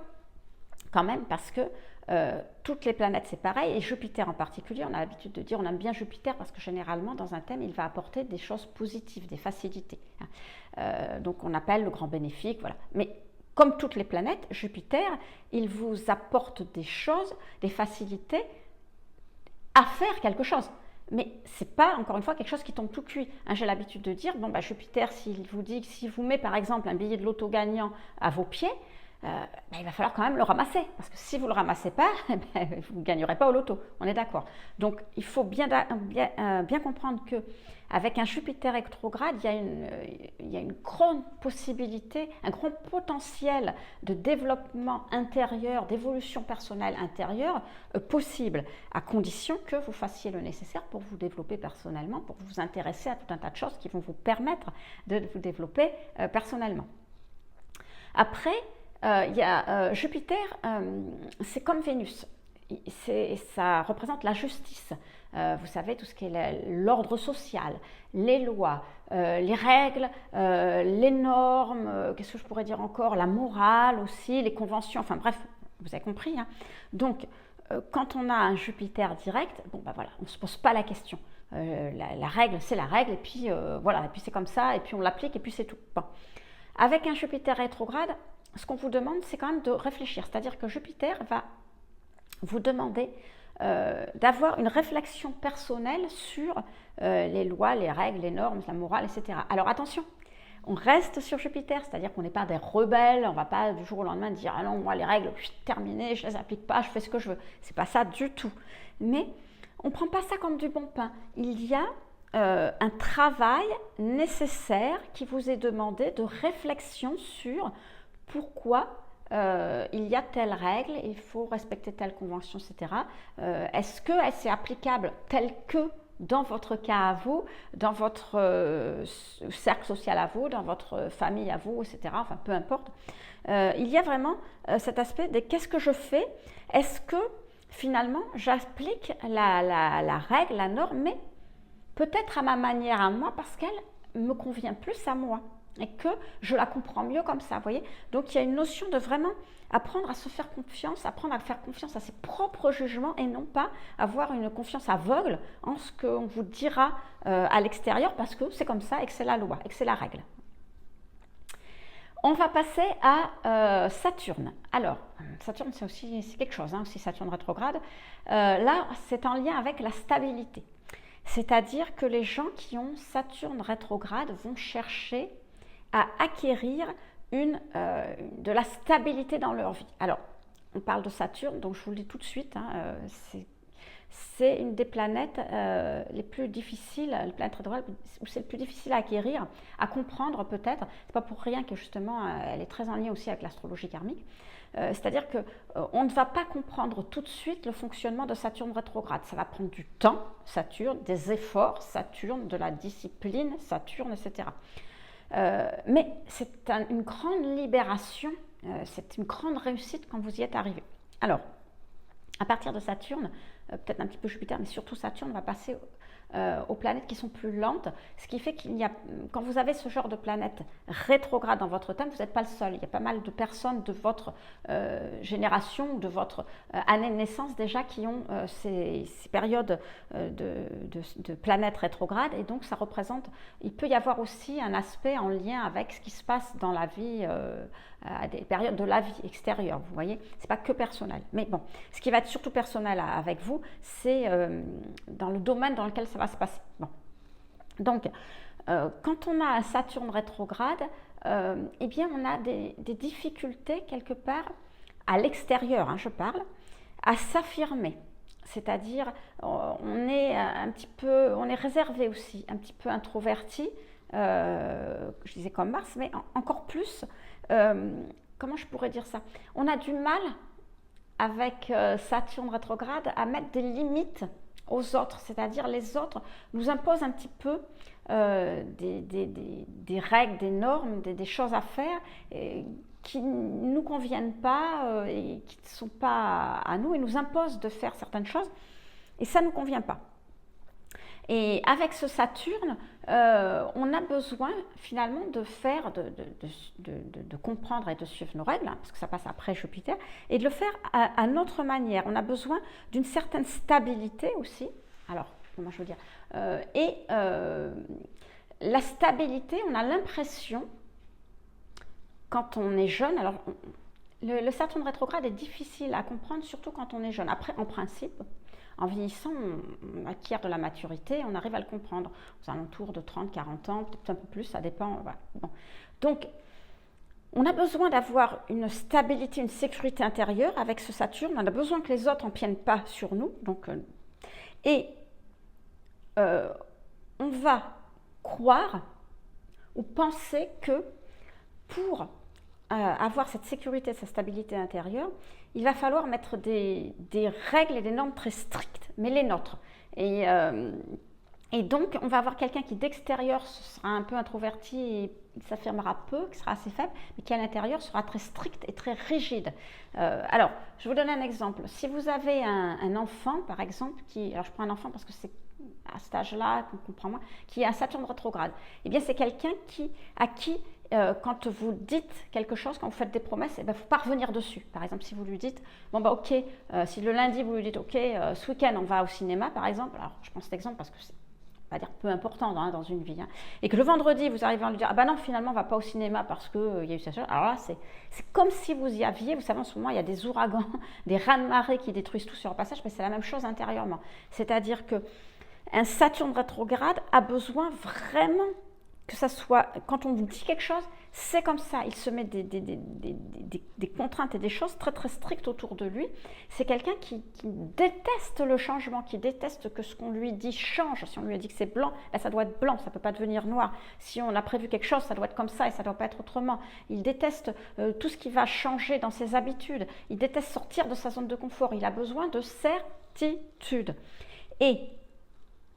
quand même, parce que toutes les planètes, c'est pareil, et Jupiter en particulier, on a l'habitude de dire, on aime bien Jupiter parce que généralement, dans un thème, il va apporter des choses positives, des facilités. Donc, on appelle le grand bénéfique, voilà. Mais comme toutes les planètes, Jupiter, il vous apporte des choses, des facilités à faire quelque chose. Mais ce n'est pas, encore une fois, quelque chose qui tombe tout cuit. J'ai l'habitude de dire, Jupiter, s'il vous met par exemple un billet de loto gagnant à vos pieds, il va falloir quand même le ramasser. Parce que si vous ne le ramassez pas, vous ne gagnerez pas au loto. On est d'accord. Donc, il faut bien comprendre qu'avec un Jupiter rétrograde, il y a une grande possibilité, un grand potentiel de développement intérieur, d'évolution personnelle intérieure possible, à condition que vous fassiez le nécessaire pour vous développer personnellement, pour vous intéresser à tout un tas de choses qui vont vous permettre de vous développer personnellement. Après, Jupiter, c'est comme Vénus, ça représente la justice. Vous savez, tout ce qui est l'ordre social, les lois, les règles, les normes, qu'est-ce que je pourrais dire encore, la morale aussi, les conventions, enfin bref, vous avez compris. Donc, quand on a un Jupiter direct, on ne se pose pas la question. La règle, c'est la règle, et puis voilà, et puis c'est comme ça, et puis on l'applique, et puis c'est tout. Bon. Avec un Jupiter rétrograde, ce qu'on vous demande, c'est quand même de réfléchir. C'est-à-dire que Jupiter va vous demander d'avoir une réflexion personnelle sur les lois, les règles, les normes, la morale, etc. Alors attention, on reste sur Jupiter, c'est-à-dire qu'on n'est pas des rebelles, on ne va pas du jour au lendemain dire « Ah non, moi les règles, je suis terminée, je ne les applique pas, je fais ce que je veux ». Ce n'est pas ça du tout. Mais on ne prend pas ça comme du bon pain. Il y a un travail nécessaire qui vous est demandé de réflexion sur pourquoi il y a telle règle, il faut respecter telle convention, etc. Est-ce qu'elle c'est applicable telle que dans votre cas à vous, dans votre cercle social à vous, dans votre famille à vous, etc. Enfin, peu importe. Il y a vraiment cet aspect de qu'est-ce que je fais? Est-ce que finalement j'applique la règle, la norme, mais peut-être à ma manière à moi parce qu'elle me convient plus à moi et que je la comprends mieux comme ça, vous voyez. Donc il y a une notion de vraiment apprendre à se faire confiance, apprendre à faire confiance à ses propres jugements et non pas avoir une confiance aveugle en ce qu'on vous dira à l'extérieur parce que c'est comme ça et que c'est la loi et que c'est la règle. On va passer à Saturne. Alors, Saturne c'est quelque chose, aussi Saturne rétrograde. Là, c'est en lien avec la stabilité. C'est-à-dire que les gens qui ont Saturne rétrograde vont chercher à acquérir de la stabilité dans leur vie. Alors, on parle de Saturne, donc je vous le dis tout de suite, c'est une des planètes les plus difficiles, les planètes rétrogrades, où c'est le plus difficile à acquérir, à comprendre peut-être. C'est pas pour rien que justement, elle est très en lien aussi avec l'astrologie karmique. C'est-à-dire qu'on ne va pas comprendre tout de suite le fonctionnement de Saturne rétrograde. Ça va prendre du temps, Saturne, des efforts, Saturne, de la discipline, Saturne, etc. Mais c'est une grande libération, c'est une grande réussite quand vous y êtes arrivé. Alors, à partir de Saturne, peut-être un petit peu Jupiter, mais surtout Saturne, va passer aux planètes qui sont plus lentes, ce qui fait quand vous avez ce genre de planète rétrograde dans votre thème, vous n'êtes pas le seul. Il y a pas mal de personnes de votre génération, de votre année de naissance déjà qui ont ces périodes de planètes rétrogrades et donc ça représente, il peut y avoir aussi un aspect en lien avec ce qui se passe dans la vie, à des périodes de la vie extérieure, vous voyez, c'est pas que personnel. Mais bon, ce qui va être surtout personnel avec vous, c'est dans le domaine dans lequel ça va se passer. Bon. Donc, quand on a un Saturne rétrograde, eh bien, on a des difficultés quelque part à l'extérieur, hein, je parle, à s'affirmer. C'est-à-dire, on est on est réservé aussi, un petit peu introverti, je disais comme Mars, mais encore plus, comment je pourrais dire ça? On a du mal avec Saturne rétrograde à mettre des limites aux autres, c'est-à-dire les autres nous imposent un petit peu des règles, des normes, des choses à faire qui ne nous conviennent pas et qui ne sont pas à nous et nous imposent de faire certaines choses et ça ne nous convient pas. Et avec ce Saturne, on a besoin finalement de faire, de comprendre et de suivre nos règles, hein, parce que ça passe après Jupiter, et de le faire à notre manière. On a besoin d'une certaine stabilité aussi. Alors, comment je veux dire la stabilité, on a l'impression, quand on est jeune, alors le Saturne rétrograde est difficile à comprendre, surtout quand on est jeune. Après, en principe, en vieillissant, on acquiert de la maturité, on arrive à le comprendre. Aux alentours de 30, 40 ans, peut-être un peu plus, ça dépend. Voilà. Bon. Donc, on a besoin d'avoir une stabilité, une sécurité intérieure avec ce Saturne. On a besoin que les autres n'empiètent pas sur nous. Donc, on va croire ou penser que pour avoir cette sécurité, cette stabilité intérieure, il va falloir mettre des règles et des normes très strictes, mais les nôtres. Et donc, on va avoir quelqu'un qui d'extérieur sera un peu introverti et il s'affirmera peu, qui sera assez faible, mais qui à l'intérieur sera très strict et très rigide. Alors, je vais vous donner un exemple. Si vous avez un enfant, par exemple, alors je prends un enfant parce que c'est à cet âge-là qu'on comprend moins, qui a un Saturne rétrograde, eh bien c'est quelqu'un à qui quand vous dites quelque chose, quand vous faites des promesses, il ne faut pas revenir dessus. Par exemple, si vous lui dites, bon bah ok, si le lundi vous lui dites, ok, ce week-end on va au cinéma par exemple, alors je prends cet exemple parce que c'est, on va dire, peu important dans une vie, hein, et que le vendredi vous arrivez à lui dire, ah bah non, finalement on va pas au cinéma parce qu'il y a eu ça, alors là c'est comme si vous y aviez, vous savez en ce moment il y a des ouragans, des raz-de-marée qui détruisent tout sur le passage, mais c'est la même chose intérieurement. C'est-à-dire que un Saturne rétrograde a besoin vraiment que ça soit, quand on vous dit quelque chose, c'est comme ça. Il se met des contraintes et des choses très très strictes autour de lui. C'est quelqu'un qui déteste le changement, qui déteste que ce qu'on lui dit change. Si on lui a dit que c'est blanc, ben ça doit être blanc, ça ne peut pas devenir noir. Si on a prévu quelque chose, ça doit être comme ça et ça ne doit pas être autrement. Il déteste tout ce qui va changer dans ses habitudes. Il déteste sortir de sa zone de confort. Il a besoin de certitude. Et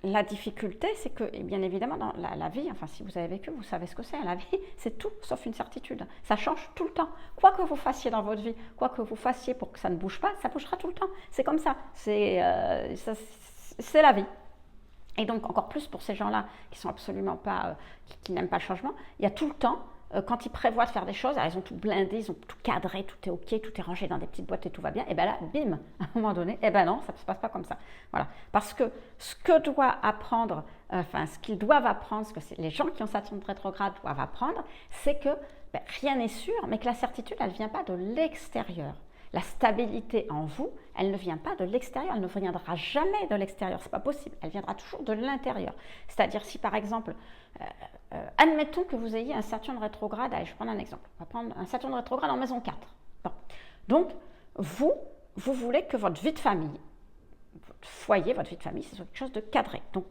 la difficulté, c'est que, et bien évidemment, dans la vie, enfin si vous avez vécu, vous savez ce que c'est, la vie, c'est tout sauf une certitude. Ça change tout le temps. Quoi que vous fassiez dans votre vie, quoi que vous fassiez pour que ça ne bouge pas, ça bougera tout le temps. C'est comme ça. C'est la vie. Et donc, encore plus pour ces gens-là qui sont absolument pas, qui n'aiment pas le changement, il y a tout le temps, quand ils prévoient de faire des choses, alors ils ont tout blindé, ils ont tout cadré, tout est ok, tout est rangé dans des petites boîtes et tout va bien, et bien là, bim, à un moment donné, et bien non, ça ne se passe pas comme ça. Voilà. Parce que ce que doit apprendre, ce qu'ils doivent apprendre, ce que les gens qui ont Saturne rétrograde doivent apprendre, c'est que rien n'est sûr, mais que la certitude, elle ne vient pas de l'extérieur. La stabilité en vous, elle ne vient pas de l'extérieur, elle ne viendra jamais de l'extérieur, c'est pas possible, elle viendra toujours de l'intérieur. C'est-à-dire si par exemple, admettons que vous ayez un Saturne rétrograde, allez je vais prendre un exemple, on va prendre un Saturne rétrograde en maison 4. Bon. Donc vous voulez que votre vie de famille, votre foyer, votre vie de famille, ce soit quelque chose de cadré. Donc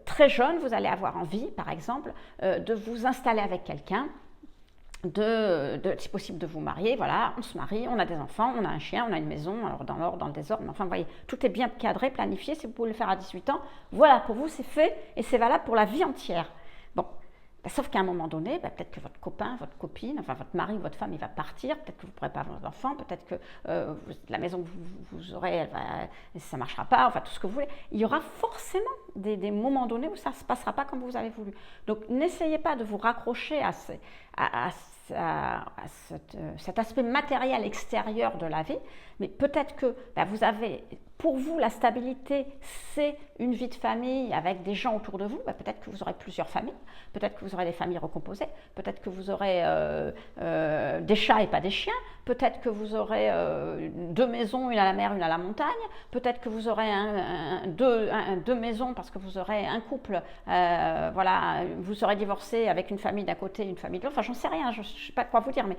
très jeune, vous allez avoir envie par exemple de vous installer avec quelqu'un, si possible de vous marier, voilà, on se marie, on a des enfants, on a un chien, on a une maison, alors dans l'ordre, dans le désordre, mais enfin vous voyez, tout est bien cadré, planifié, si vous pouvez le faire à 18 ans, voilà, pour vous c'est fait et c'est valable pour la vie entière. Bon, sauf qu'à un moment donné, peut-être que votre copain, votre copine, enfin votre mari ou votre femme, il va partir, peut-être que vous ne pourrez pas avoir d'enfants, peut-être que la maison que vous aurez, ça ne marchera pas, enfin tout ce que vous voulez. Il y aura forcément des moments donnés où ça ne se passera pas comme vous avez voulu. Donc n'essayez pas de vous raccrocher à cet aspect matériel extérieur de la vie, mais peut-être que vous avez pour vous, la stabilité, c'est une vie de famille avec des gens autour de vous. Peut-être que vous aurez plusieurs familles, peut-être que vous aurez des familles recomposées, peut-être que vous aurez des chats et pas des chiens, peut-être que vous aurez 2 maisons, une à la mer, une à la montagne, peut-être que vous aurez deux maisons parce que vous aurez un couple, voilà, vous serez divorcé avec une famille d'un côté, une famille de l'autre. Enfin, j'en sais rien, je ne sais pas quoi vous dire, mais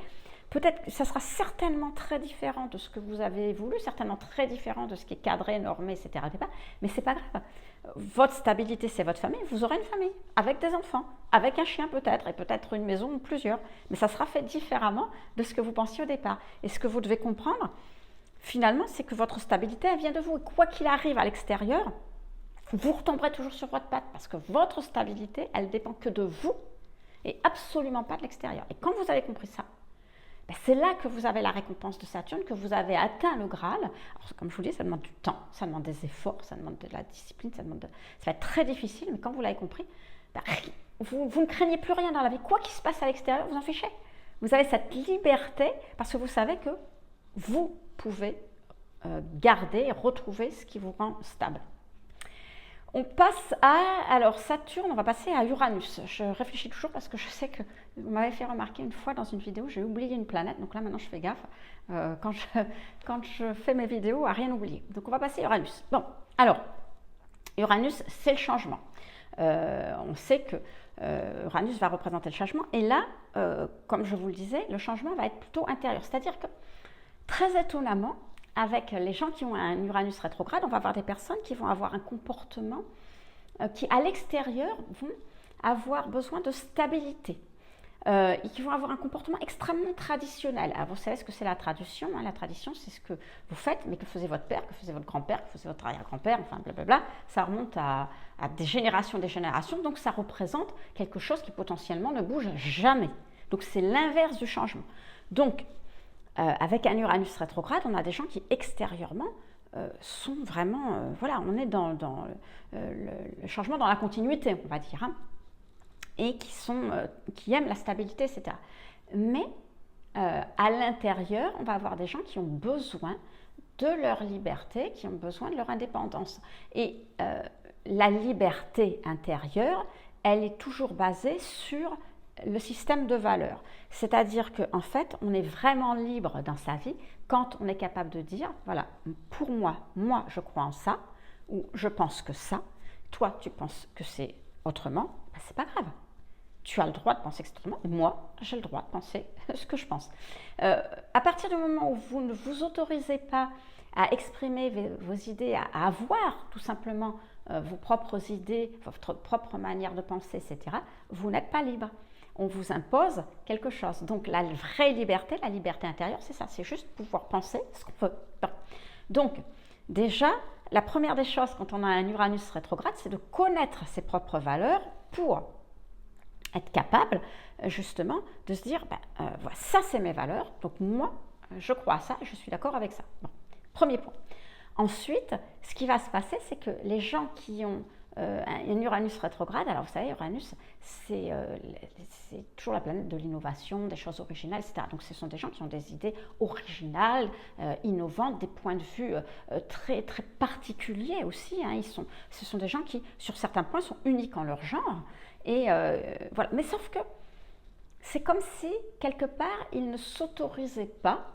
peut-être que ça sera certainement très différent de ce que vous avez voulu, certainement très différent de ce qui est cadré, normé, etc. Mais ce n'est pas grave. Votre stabilité, c'est votre famille. Vous aurez une famille, avec des enfants, avec un chien peut-être, et peut-être une maison ou plusieurs. Mais ça sera fait différemment de ce que vous pensiez au départ. Et ce que vous devez comprendre, finalement, c'est que votre stabilité, elle vient de vous. Et quoi qu'il arrive à l'extérieur, vous retomberez toujours sur votre patte. Parce que votre stabilité, elle ne dépend que de vous et absolument pas de l'extérieur. Et quand vous avez compris ça, c'est là que vous avez la récompense de Saturne, que vous avez atteint le Graal. Alors, comme je vous dis, ça demande du temps, ça demande des efforts, ça demande de la discipline, ça va être très difficile, mais quand vous l'avez compris, vous ne craignez plus rien dans la vie. Quoi qu'il se passe à l'extérieur, vous en fichez. Vous avez cette liberté parce que vous savez que vous pouvez garder et retrouver ce qui vous rend stable. On passe alors Saturne, on va passer à Uranus. Je réfléchis toujours parce que je sais que vous m'avez fait remarquer une fois dans une vidéo, j'ai oublié une planète, donc là maintenant je fais gaffe quand je fais mes vidéos à rien oublier. Donc on va passer à Uranus. Bon, alors, Uranus, c'est le changement. On sait que Uranus va représenter le changement, et là, comme je vous le disais, le changement va être plutôt intérieur. C'est-à-dire que, très étonnamment, avec les gens qui ont un Uranus rétrograde, on va avoir des personnes qui vont avoir un comportement qui, à l'extérieur, vont avoir besoin de stabilité. Et qui vont avoir un comportement extrêmement traditionnel. Alors, vous savez ce que c'est la tradition, hein. La tradition, c'est ce que vous faites, mais que faisait votre père, que faisait votre grand-père, que faisait votre arrière-grand-père, enfin blablabla. Ça remonte à des générations, donc ça représente quelque chose qui potentiellement ne bouge jamais. Donc c'est l'inverse du changement. Donc, avec un Uranus rétrograde, on a des gens qui extérieurement sont vraiment, voilà, on est dans le changement dans la continuité, on va dire, hein, et qui aiment la stabilité, etc. Mais à l'intérieur, on va avoir des gens qui ont besoin de leur liberté, qui ont besoin de leur indépendance. Et la liberté intérieure, elle est toujours basée sur le système de valeurs. C'est-à-dire qu'en fait, on est vraiment libre dans sa vie quand on est capable de dire, voilà, pour moi je crois en ça, ou je pense que ça, toi tu penses que c'est autrement, ben, c'est pas grave. Tu as le droit de penser que c'est autrement, et moi j'ai le droit de penser ce que je pense. À partir du moment où vous ne vous autorisez pas à exprimer vos idées, à avoir tout simplement vos propres idées, votre propre manière de penser, etc., vous n'êtes pas libre. On vous impose quelque chose. Donc la vraie liberté, la liberté intérieure, c'est ça, c'est juste pouvoir penser ce qu'on veut. Bon. Donc déjà, la première des choses quand on a un Uranus rétrograde, c'est de connaître ses propres valeurs pour être capable justement de se dire, voilà, ça c'est mes valeurs, donc moi je crois à ça, je suis d'accord avec ça. Bon. Premier point. Ensuite, ce qui va se passer, c'est que les gens qui ont un Uranus rétrograde, alors vous savez, Uranus, c'est toujours la planète de l'innovation, des choses originales, etc. Donc ce sont des gens qui ont des idées originales, innovantes, des points de vue très, très particuliers aussi, hein. Ce sont des gens qui, sur certains points, sont uniques en leur genre. Et voilà. Mais sauf que c'est comme si, quelque part, ils ne s'autorisaient pas,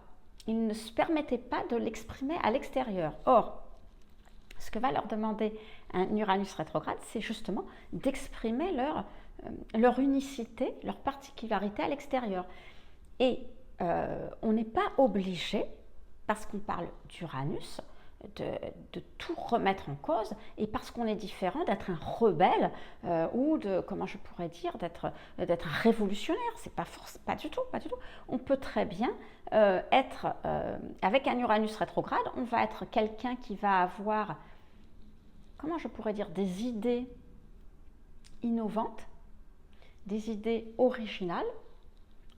ils ne se permettaient pas de l'exprimer à l'extérieur. Or, ce que va leur demander un Uranus rétrograde, c'est justement d'exprimer leur unicité, leur particularité à l'extérieur. Et on n'est pas obligé, parce qu'on parle d'Uranus, de tout remettre en cause, et parce qu'on est différent, d'être un rebelle ou comment je pourrais dire, d'être un révolutionnaire. C'est pas du tout. On peut très bien être, avec un Uranus rétrograde, on va être quelqu'un qui va avoir, comment je pourrais dire, des idées innovantes, des idées originales.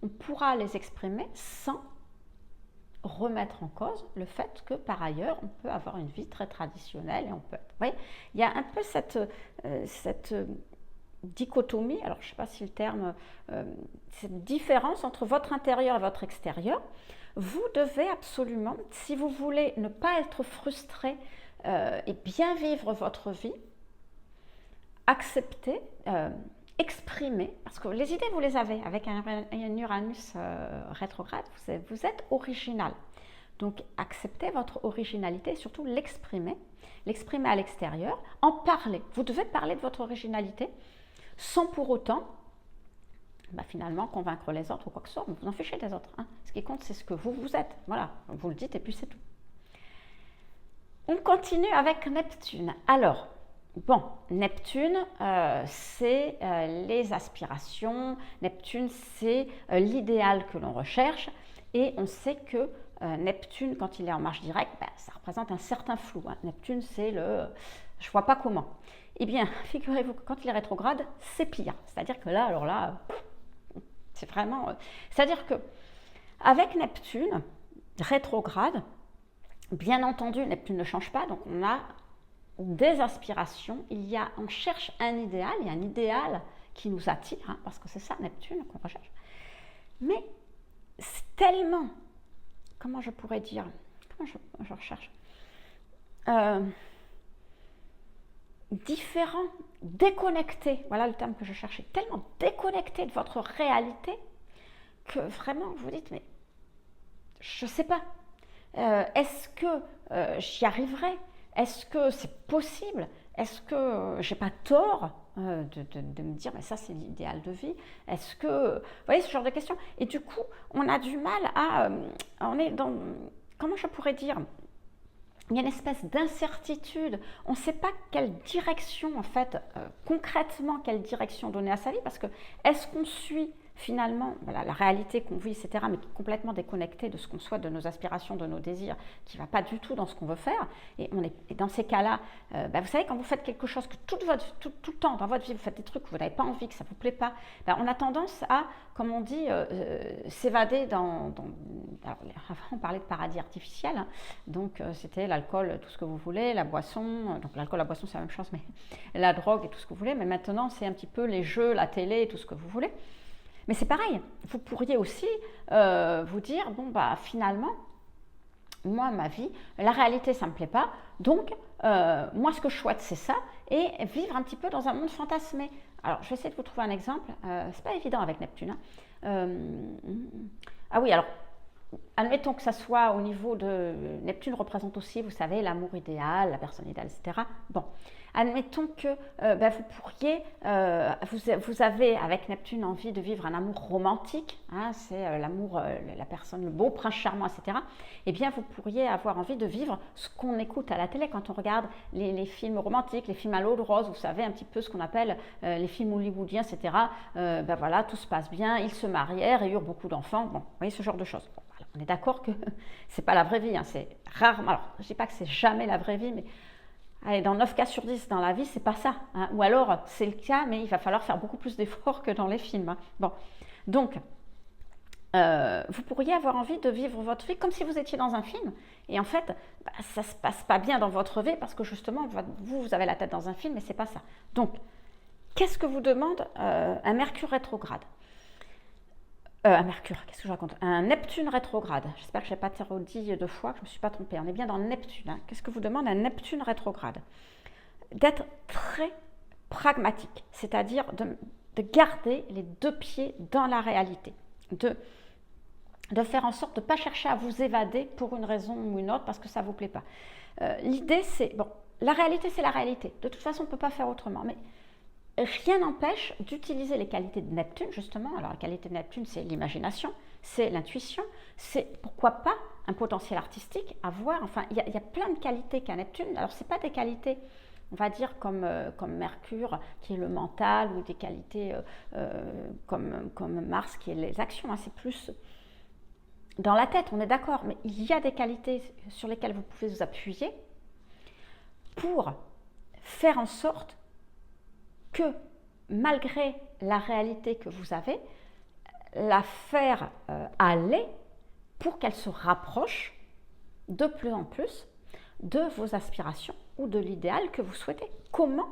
On pourra les exprimer sans remettre en cause le fait que par ailleurs on peut avoir une vie très traditionnelle et on peut, vous voyez, il y a un peu cette dichotomie, alors je ne sais pas si le terme, cette différence entre votre intérieur et votre extérieur. Vous devez absolument, si vous voulez ne pas être frustré et bien vivre votre vie, accepter, exprimer, parce que les idées, vous les avez. Avec un Uranus rétrograde, vous êtes original. Donc, acceptez votre originalité et surtout l'exprimer à l'extérieur, en parler. Vous devez parler de votre originalité sans pour autant finalement convaincre les autres ou quoi que ce soit. Vous en fichez des autres. Hein. Ce qui compte, c'est ce que vous êtes. Voilà, vous le dites et puis c'est tout. On continue avec Neptune. Alors, bon, Neptune, c'est les aspirations. Neptune, c'est l'idéal que l'on recherche. Et on sait que Neptune, quand il est en marche directe, ça représente un certain flou. Hein. Neptune, c'est le « je vois pas comment ». Eh bien, figurez-vous que quand il est rétrograde, c'est pire. C'est-à-dire que là, alors là, c'est vraiment... C'est-à-dire que avec Neptune rétrograde, bien entendu, Neptune ne change pas, donc on a des aspirations. On cherche un idéal, il y a un idéal qui nous attire, hein, parce que c'est ça Neptune qu'on recherche. Mais c'est tellement... Comment je pourrais dire? Comment je recherche différent, déconnecté, voilà le terme que je cherchais, tellement déconnecté de votre réalité que vraiment vous dites, mais je ne sais pas, est-ce que j'y arriverai? Est-ce que c'est possible? Est-ce que j'ai pas tort de me dire, mais ça c'est l'idéal de vie? Est-ce que... Vous voyez ce genre de questions? Et du coup, on a du mal à... on est dans... Comment je pourrais dire? Il y a une espèce d'incertitude. On ne sait pas quelle direction, en fait, concrètement, quelle direction donner à sa vie, parce que est-ce qu'on suit finalement la réalité qu'on vit, etc., mais complètement déconnectée de ce qu'on souhaite, de nos aspirations, de nos désirs, qui ne va pas du tout dans ce qu'on veut faire. Et dans ces cas-là, vous savez, quand vous faites quelque chose que tout le temps dans votre vie, vous faites des trucs que vous n'avez pas envie, que ça ne vous plaît pas, on a tendance à, comme on dit, s'évader dans... Alors, avant, on parlait de paradis artificiel, hein, donc c'était l'alcool, tout ce que vous voulez, la boisson, donc l'alcool, la boisson, c'est la même chose, mais la drogue et tout ce que vous voulez, mais maintenant, c'est un petit peu les jeux, la télé et tout ce que vous voulez. Mais c'est pareil, vous pourriez aussi vous dire, bon, finalement, moi, ma vie, la réalité, ça ne me plaît pas, donc moi, ce que je souhaite, c'est ça, et vivre un petit peu dans un monde fantasmé. Alors, je vais essayer de vous trouver un exemple, c'est pas évident avec Neptune. Hein. Ah oui, alors, admettons que ça soit au niveau de... Neptune représente aussi, vous savez, l'amour idéal, la personne idéale, etc. Bon, admettons que vous pourriez, vous avez avec Neptune envie de vivre un amour romantique, hein, c'est l'amour, la personne, le beau prince charmant, etc. Eh bien, vous pourriez avoir envie de vivre ce qu'on écoute à la télé quand on regarde les films romantiques, les films à l'eau de rose, vous savez, un petit peu ce qu'on appelle les films hollywoodiens, etc. Voilà, tout se passe bien, ils se marièrent et eurent beaucoup d'enfants. Bon, vous voyez, ce genre de choses. Bon, voilà, on est d'accord que c'est pas la vraie vie, hein, c'est rarement. Alors, je ne dis pas que c'est jamais la vraie vie, mais allez, dans 9 cas sur 10 dans la vie, c'est pas ça. Hein. Ou alors, c'est le cas, mais il va falloir faire beaucoup plus d'efforts que dans les films. Hein. Bon, donc, vous pourriez avoir envie de vivre votre vie comme si vous étiez dans un film. Et en fait, ça ne se passe pas bien dans votre vie parce que justement, vous avez la tête dans un film, mais c'est pas ça. Donc, qu'est-ce que vous demande un Mercure rétrograde? Un Mercure, qu'est-ce que je raconte? Un Neptune rétrograde. J'espère que je n'ai pas dit 2 fois, que je ne me suis pas trompée. On est bien dans Neptune. Hein. Qu'est-ce que vous demande un Neptune rétrograde? D'être très pragmatique, c'est-à-dire de garder les 2 pieds dans la réalité, de faire en sorte de ne pas chercher à vous évader pour une raison ou une autre parce que ça ne vous plaît pas. L'idée, c'est, bon, la réalité, c'est la réalité. De toute façon, on ne peut pas faire autrement. Mais rien n'empêche d'utiliser les qualités de Neptune, justement. Alors, la qualité de Neptune, c'est l'imagination, c'est l'intuition, c'est, pourquoi pas, un potentiel artistique à voir. Enfin, il y a plein de qualités qu'a Neptune. Alors, ce n'est pas des qualités, on va dire, comme Mercure, qui est le mental, ou des qualités comme Mars, qui est les actions. Hein, c'est plus dans la tête, on est d'accord. Mais il y a des qualités sur lesquelles vous pouvez vous appuyer pour faire en sorte que malgré la réalité que vous avez, la faire aller pour qu'elle se rapproche de plus en plus de vos aspirations ou de l'idéal que vous souhaitez. Comment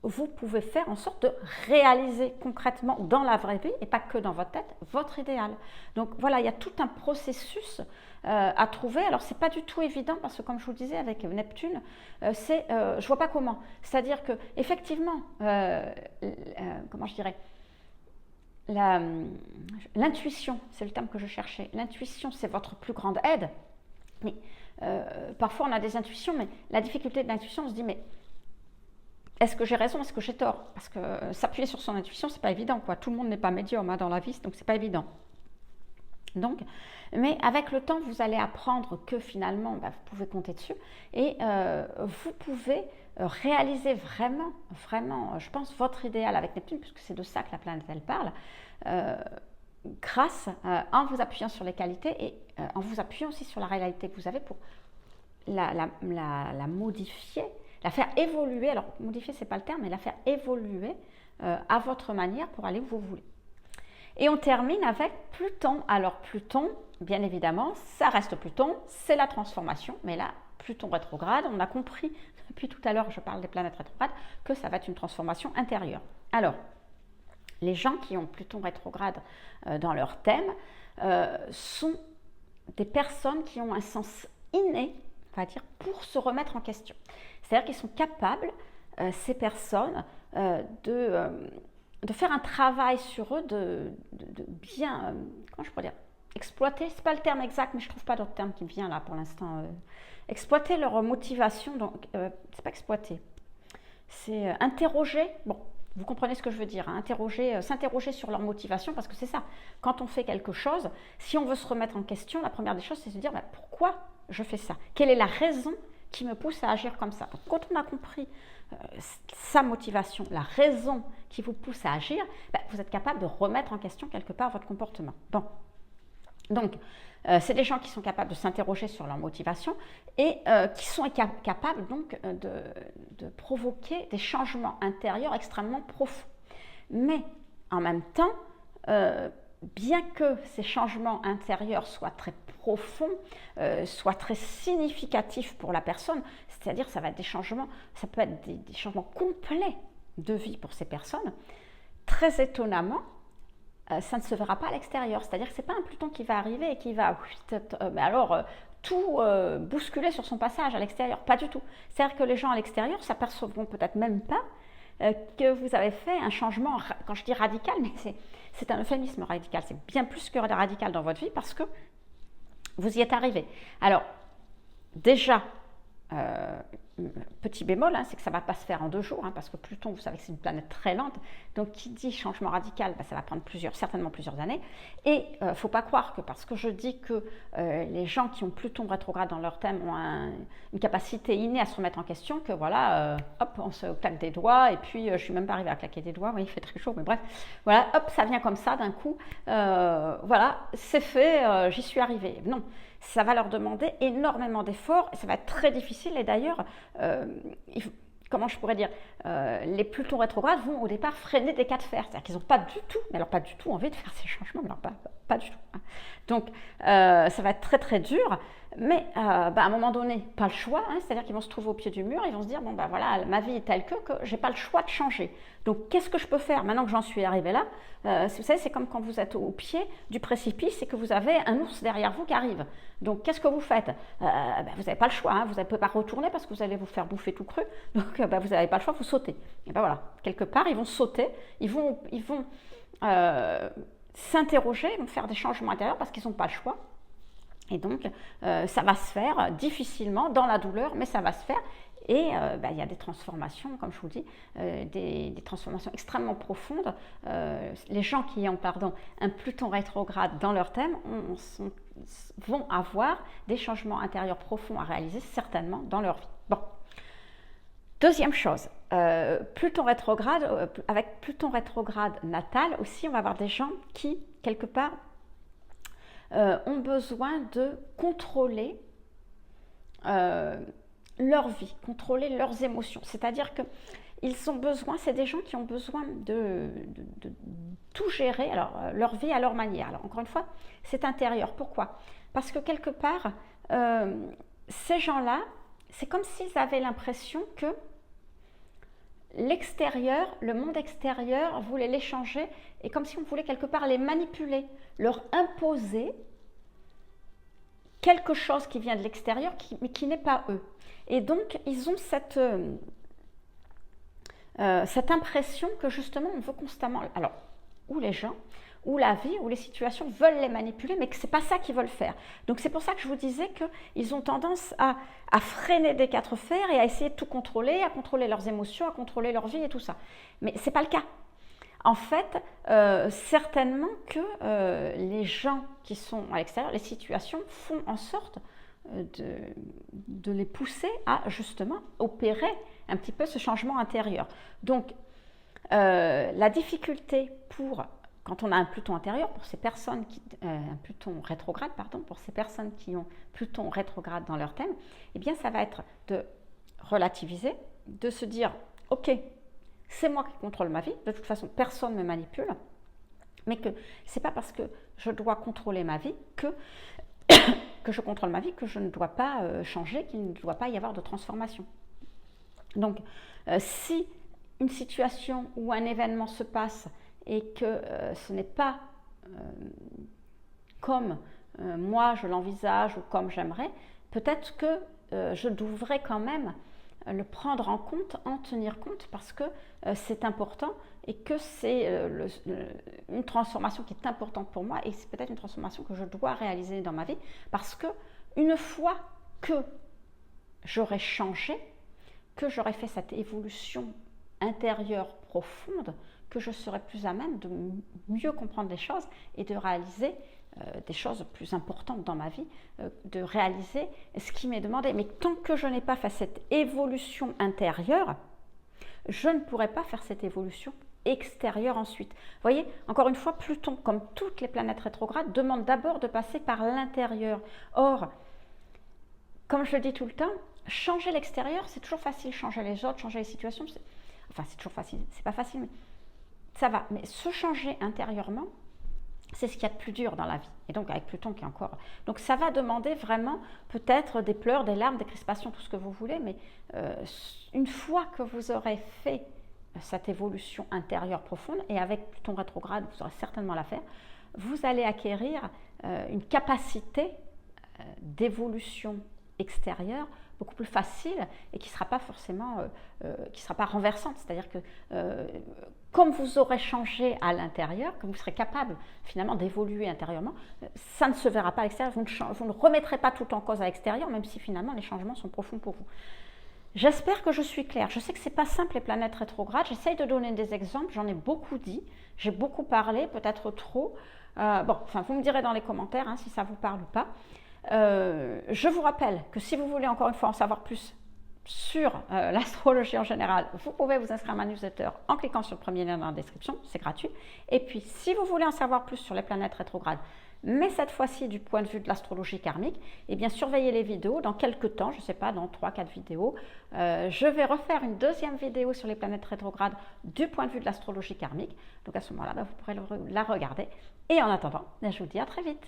vous pouvez faire en sorte de réaliser concrètement dans la vraie vie et pas que dans votre tête, votre idéal. Donc voilà, il y a tout un processus à trouver. Alors c'est pas du tout évident parce que comme je vous le disais avec Neptune, je vois pas comment. C'est-à-dire que effectivement, comment je dirais, l'intuition, c'est le terme que je cherchais. L'intuition, c'est votre plus grande aide. Mais parfois on a des intuitions, mais la difficulté de l'intuition, on se dit mais est-ce que j'ai raison, est-ce que j'ai tort? Parce que s'appuyer sur son intuition, c'est pas évident, quoi. Tout le monde n'est pas médium dans la vie, donc c'est pas évident. Donc, mais avec le temps, vous allez apprendre que finalement, vous pouvez compter dessus et vous pouvez réaliser vraiment, vraiment, je pense, votre idéal avec Neptune, puisque c'est de ça que la planète, elle parle, grâce, en vous appuyant sur les qualités et en vous appuyant aussi sur la réalité que vous avez pour la modifier, la faire évoluer. Alors, modifier, c'est pas le terme, mais la faire évoluer à votre manière pour aller où vous voulez. Et on termine avec Pluton. Alors Pluton, bien évidemment, ça reste Pluton, c'est la transformation. Mais là, Pluton rétrograde, on a compris depuis tout à l'heure, je parle des planètes rétrogrades, que ça va être une transformation intérieure. Alors, les gens qui ont Pluton rétrograde dans leur thème sont des personnes qui ont un sens inné, on va dire, pour se remettre en question. C'est-à-dire qu'ils sont capables, ces personnes, de faire un travail sur eux, de bien, comment je pourrais dire, exploiter, c'est pas le terme exact, mais je trouve pas d'autre terme qui me vient là pour l'instant, exploiter leur motivation, donc c'est pas exploiter, c'est interroger, bon, vous comprenez ce que je veux dire, hein, s'interroger sur leur motivation, parce que c'est ça, quand on fait quelque chose, si on veut se remettre en question, la première des choses, c'est de se dire, pourquoi je fais ça? Quelle est la raison qui me pousse à agir comme ça? Donc, quand on a compris sa motivation, la raison qui vous pousse à agir, vous êtes capable de remettre en question quelque part votre comportement. Bon, donc c'est des gens qui sont capables de s'interroger sur leur motivation et qui sont capables donc de provoquer des changements intérieurs extrêmement profonds. Mais en même temps, bien que ces changements intérieurs soient très profonds, soient très significatifs pour la personne, c'est-à-dire ça va être des changements, ça peut être des changements complets de vie pour ces personnes, très étonnamment, ça ne se verra pas à l'extérieur. C'est-à-dire que ce n'est pas un Pluton qui va arriver et qui va tout bousculer sur son passage à l'extérieur. Pas du tout. C'est-à-dire que les gens à l'extérieur s'apercevront peut-être même pas que vous avez fait un changement, quand je dis radical, mais c'est un euphémisme radical, c'est bien plus que radical dans votre vie parce que vous y êtes arrivé. Alors, déjà, petit bémol, c'est que ça ne va pas se faire en 2 jours, parce que Pluton, vous savez que c'est une planète très lente, donc qui dit changement radical, ça va prendre certainement plusieurs années, et il ne faut pas croire que parce que je dis que les gens qui ont Pluton rétrograde dans leur thème ont une capacité innée à se remettre en question, que voilà, hop, on se claque des doigts, et puis je ne suis même pas arrivée à claquer des doigts, oui, il fait très chaud, mais bref, voilà, hop, ça vient comme ça d'un coup, voilà, c'est fait, j'y suis arrivée. Non, ça va leur demander énormément d'efforts, et ça va être très difficile, et d'ailleurs, comment je pourrais dire, les Plutons rétrogrades vont au départ freiner des cas de fer, c'est-à-dire qu'ils n'ont pas du tout, mais alors pas du tout envie de faire ces changements, mais alors pas du tout. Donc ça va être très très dur, mais à un moment donné, pas le choix, c'est-à-dire qu'ils vont se trouver au pied du mur, ils vont se dire, bon voilà, ma vie est telle que j'ai pas le choix de changer. Donc qu'est-ce que je peux faire maintenant que j'en suis arrivée là? Vous savez, c'est comme quand vous êtes au pied du précipice et que vous avez un ours derrière vous qui arrive. Donc qu'est-ce que vous faites? Vous n'avez pas le choix, vous ne pouvez pas retourner parce que vous allez vous faire bouffer tout cru, donc vous n'avez pas le choix, vous sautez. Et voilà, quelque part, ils vont sauter, ils vont s'interroger, ils vont faire des changements intérieurs parce qu'ils n'ont pas le choix. Et donc, ça va se faire difficilement, dans la douleur, mais ça va se faire. Et il y a des transformations, comme je vous dis, des transformations extrêmement profondes. Les gens qui ont un Pluton rétrograde dans leur thème vont avoir des changements intérieurs profonds à réaliser certainement dans leur vie. Bon. Deuxième chose, Pluton rétrograde, avec Pluton rétrograde natal aussi, on va avoir des gens qui, quelque part, ont besoin de contrôler leur vie, contrôler leurs émotions. C'est-à-dire que c'est des gens qui ont besoin de tout gérer, alors leur vie à leur manière. Alors encore une fois, c'est intérieur. Pourquoi? Parce que quelque part, ces gens-là, c'est comme s'ils avaient l'impression que l'extérieur, le monde extérieur, on voulait les changer et comme si on voulait quelque part les manipuler, leur imposer quelque chose qui vient de l'extérieur, mais qui n'est pas eux. Et donc, ils ont cette impression que justement, on veut constamment... Alors, ou les gens, ou la vie, ou les situations veulent les manipuler, mais que ce n'est pas ça qu'ils veulent faire. Donc, c'est pour ça que je vous disais qu'ils ont tendance à freiner des quatre fers et à essayer de tout contrôler, à contrôler leurs émotions, à contrôler leur vie et tout ça. Mais ce n'est pas le cas. En fait, certainement que les gens qui sont à l'extérieur, les situations font en sorte de les pousser à justement opérer un petit peu ce changement intérieur. Donc, la difficulté quand on a un Pluton intérieur, pour ces personnes un Pluton rétrograde, pardon, pour ces personnes qui ont Pluton rétrograde dans leur thème, eh bien, ça va être de relativiser, de se dire, ok, c'est moi qui contrôle ma vie, de toute façon, personne ne me manipule, mais que ce n'est pas parce que je dois contrôler ma vie que je contrôle ma vie, que je ne dois pas changer, qu'il ne doit pas y avoir de transformation. Donc, si une situation ou un événement se passe et que ce n'est pas comme moi je l'envisage ou comme j'aimerais, peut-être que je devrais quand même le prendre en compte, en tenir compte, parce que c'est important et que c'est une transformation qui est importante pour moi et c'est peut-être une transformation que je dois réaliser dans ma vie, parce que une fois que j'aurai changé, que j'aurai fait cette évolution intérieure profonde, que je serai plus à même de mieux comprendre les choses et de réaliser des choses plus importantes dans ma vie, de réaliser ce qui m'est demandé. Mais tant que je n'ai pas fait cette évolution intérieure, je ne pourrai pas faire cette évolution extérieure ensuite. Vous voyez, encore une fois, Pluton, comme toutes les planètes rétrogrades, demande d'abord de passer par l'intérieur. Or, comme je le dis tout le temps, changer l'extérieur, c'est toujours facile. Changer les autres, changer les situations, c'est toujours facile. C'est pas facile, mais ça va. Mais se changer intérieurement, c'est ce qu'il y a de plus dur dans la vie. Et donc avec Pluton qui est encore... Donc ça va demander vraiment peut-être des pleurs, des larmes, des crispations, tout ce que vous voulez, mais une fois que vous aurez fait cette évolution intérieure profonde, et avec Pluton rétrograde, vous aurez certainement la faire, vous allez acquérir une capacité d'évolution extérieure beaucoup plus facile et qui ne sera pas forcément, qui sera pas renversante. C'est-à-dire que comme vous aurez changé à l'intérieur, comme vous serez capable finalement d'évoluer intérieurement, ça ne se verra pas à l'extérieur, vous ne remettrez pas tout en cause à l'extérieur, même si finalement les changements sont profonds pour vous. J'espère que je suis claire. Je sais que ce n'est pas simple les planètes rétrogrades, j'essaye de donner des exemples, j'en ai beaucoup dit, j'ai beaucoup parlé, peut-être trop. Vous me direz dans les commentaires hein, si ça vous parle ou pas. Je vous rappelle que si vous voulez encore une fois en savoir plus sur l'astrologie en général, vous pouvez vous inscrire à ma newsletter en cliquant sur le premier lien dans la description, c'est gratuit. Et puis si vous voulez en savoir plus sur les planètes rétrogrades, mais cette fois-ci du point de vue de l'astrologie karmique, eh bien surveillez les vidéos. Dans quelques temps, je ne sais pas, dans 3-4 vidéos, je vais refaire une deuxième vidéo sur les planètes rétrogrades du point de vue de l'astrologie karmique. Donc à ce moment-là, vous pourrez la regarder. Et en attendant, je vous dis à très vite.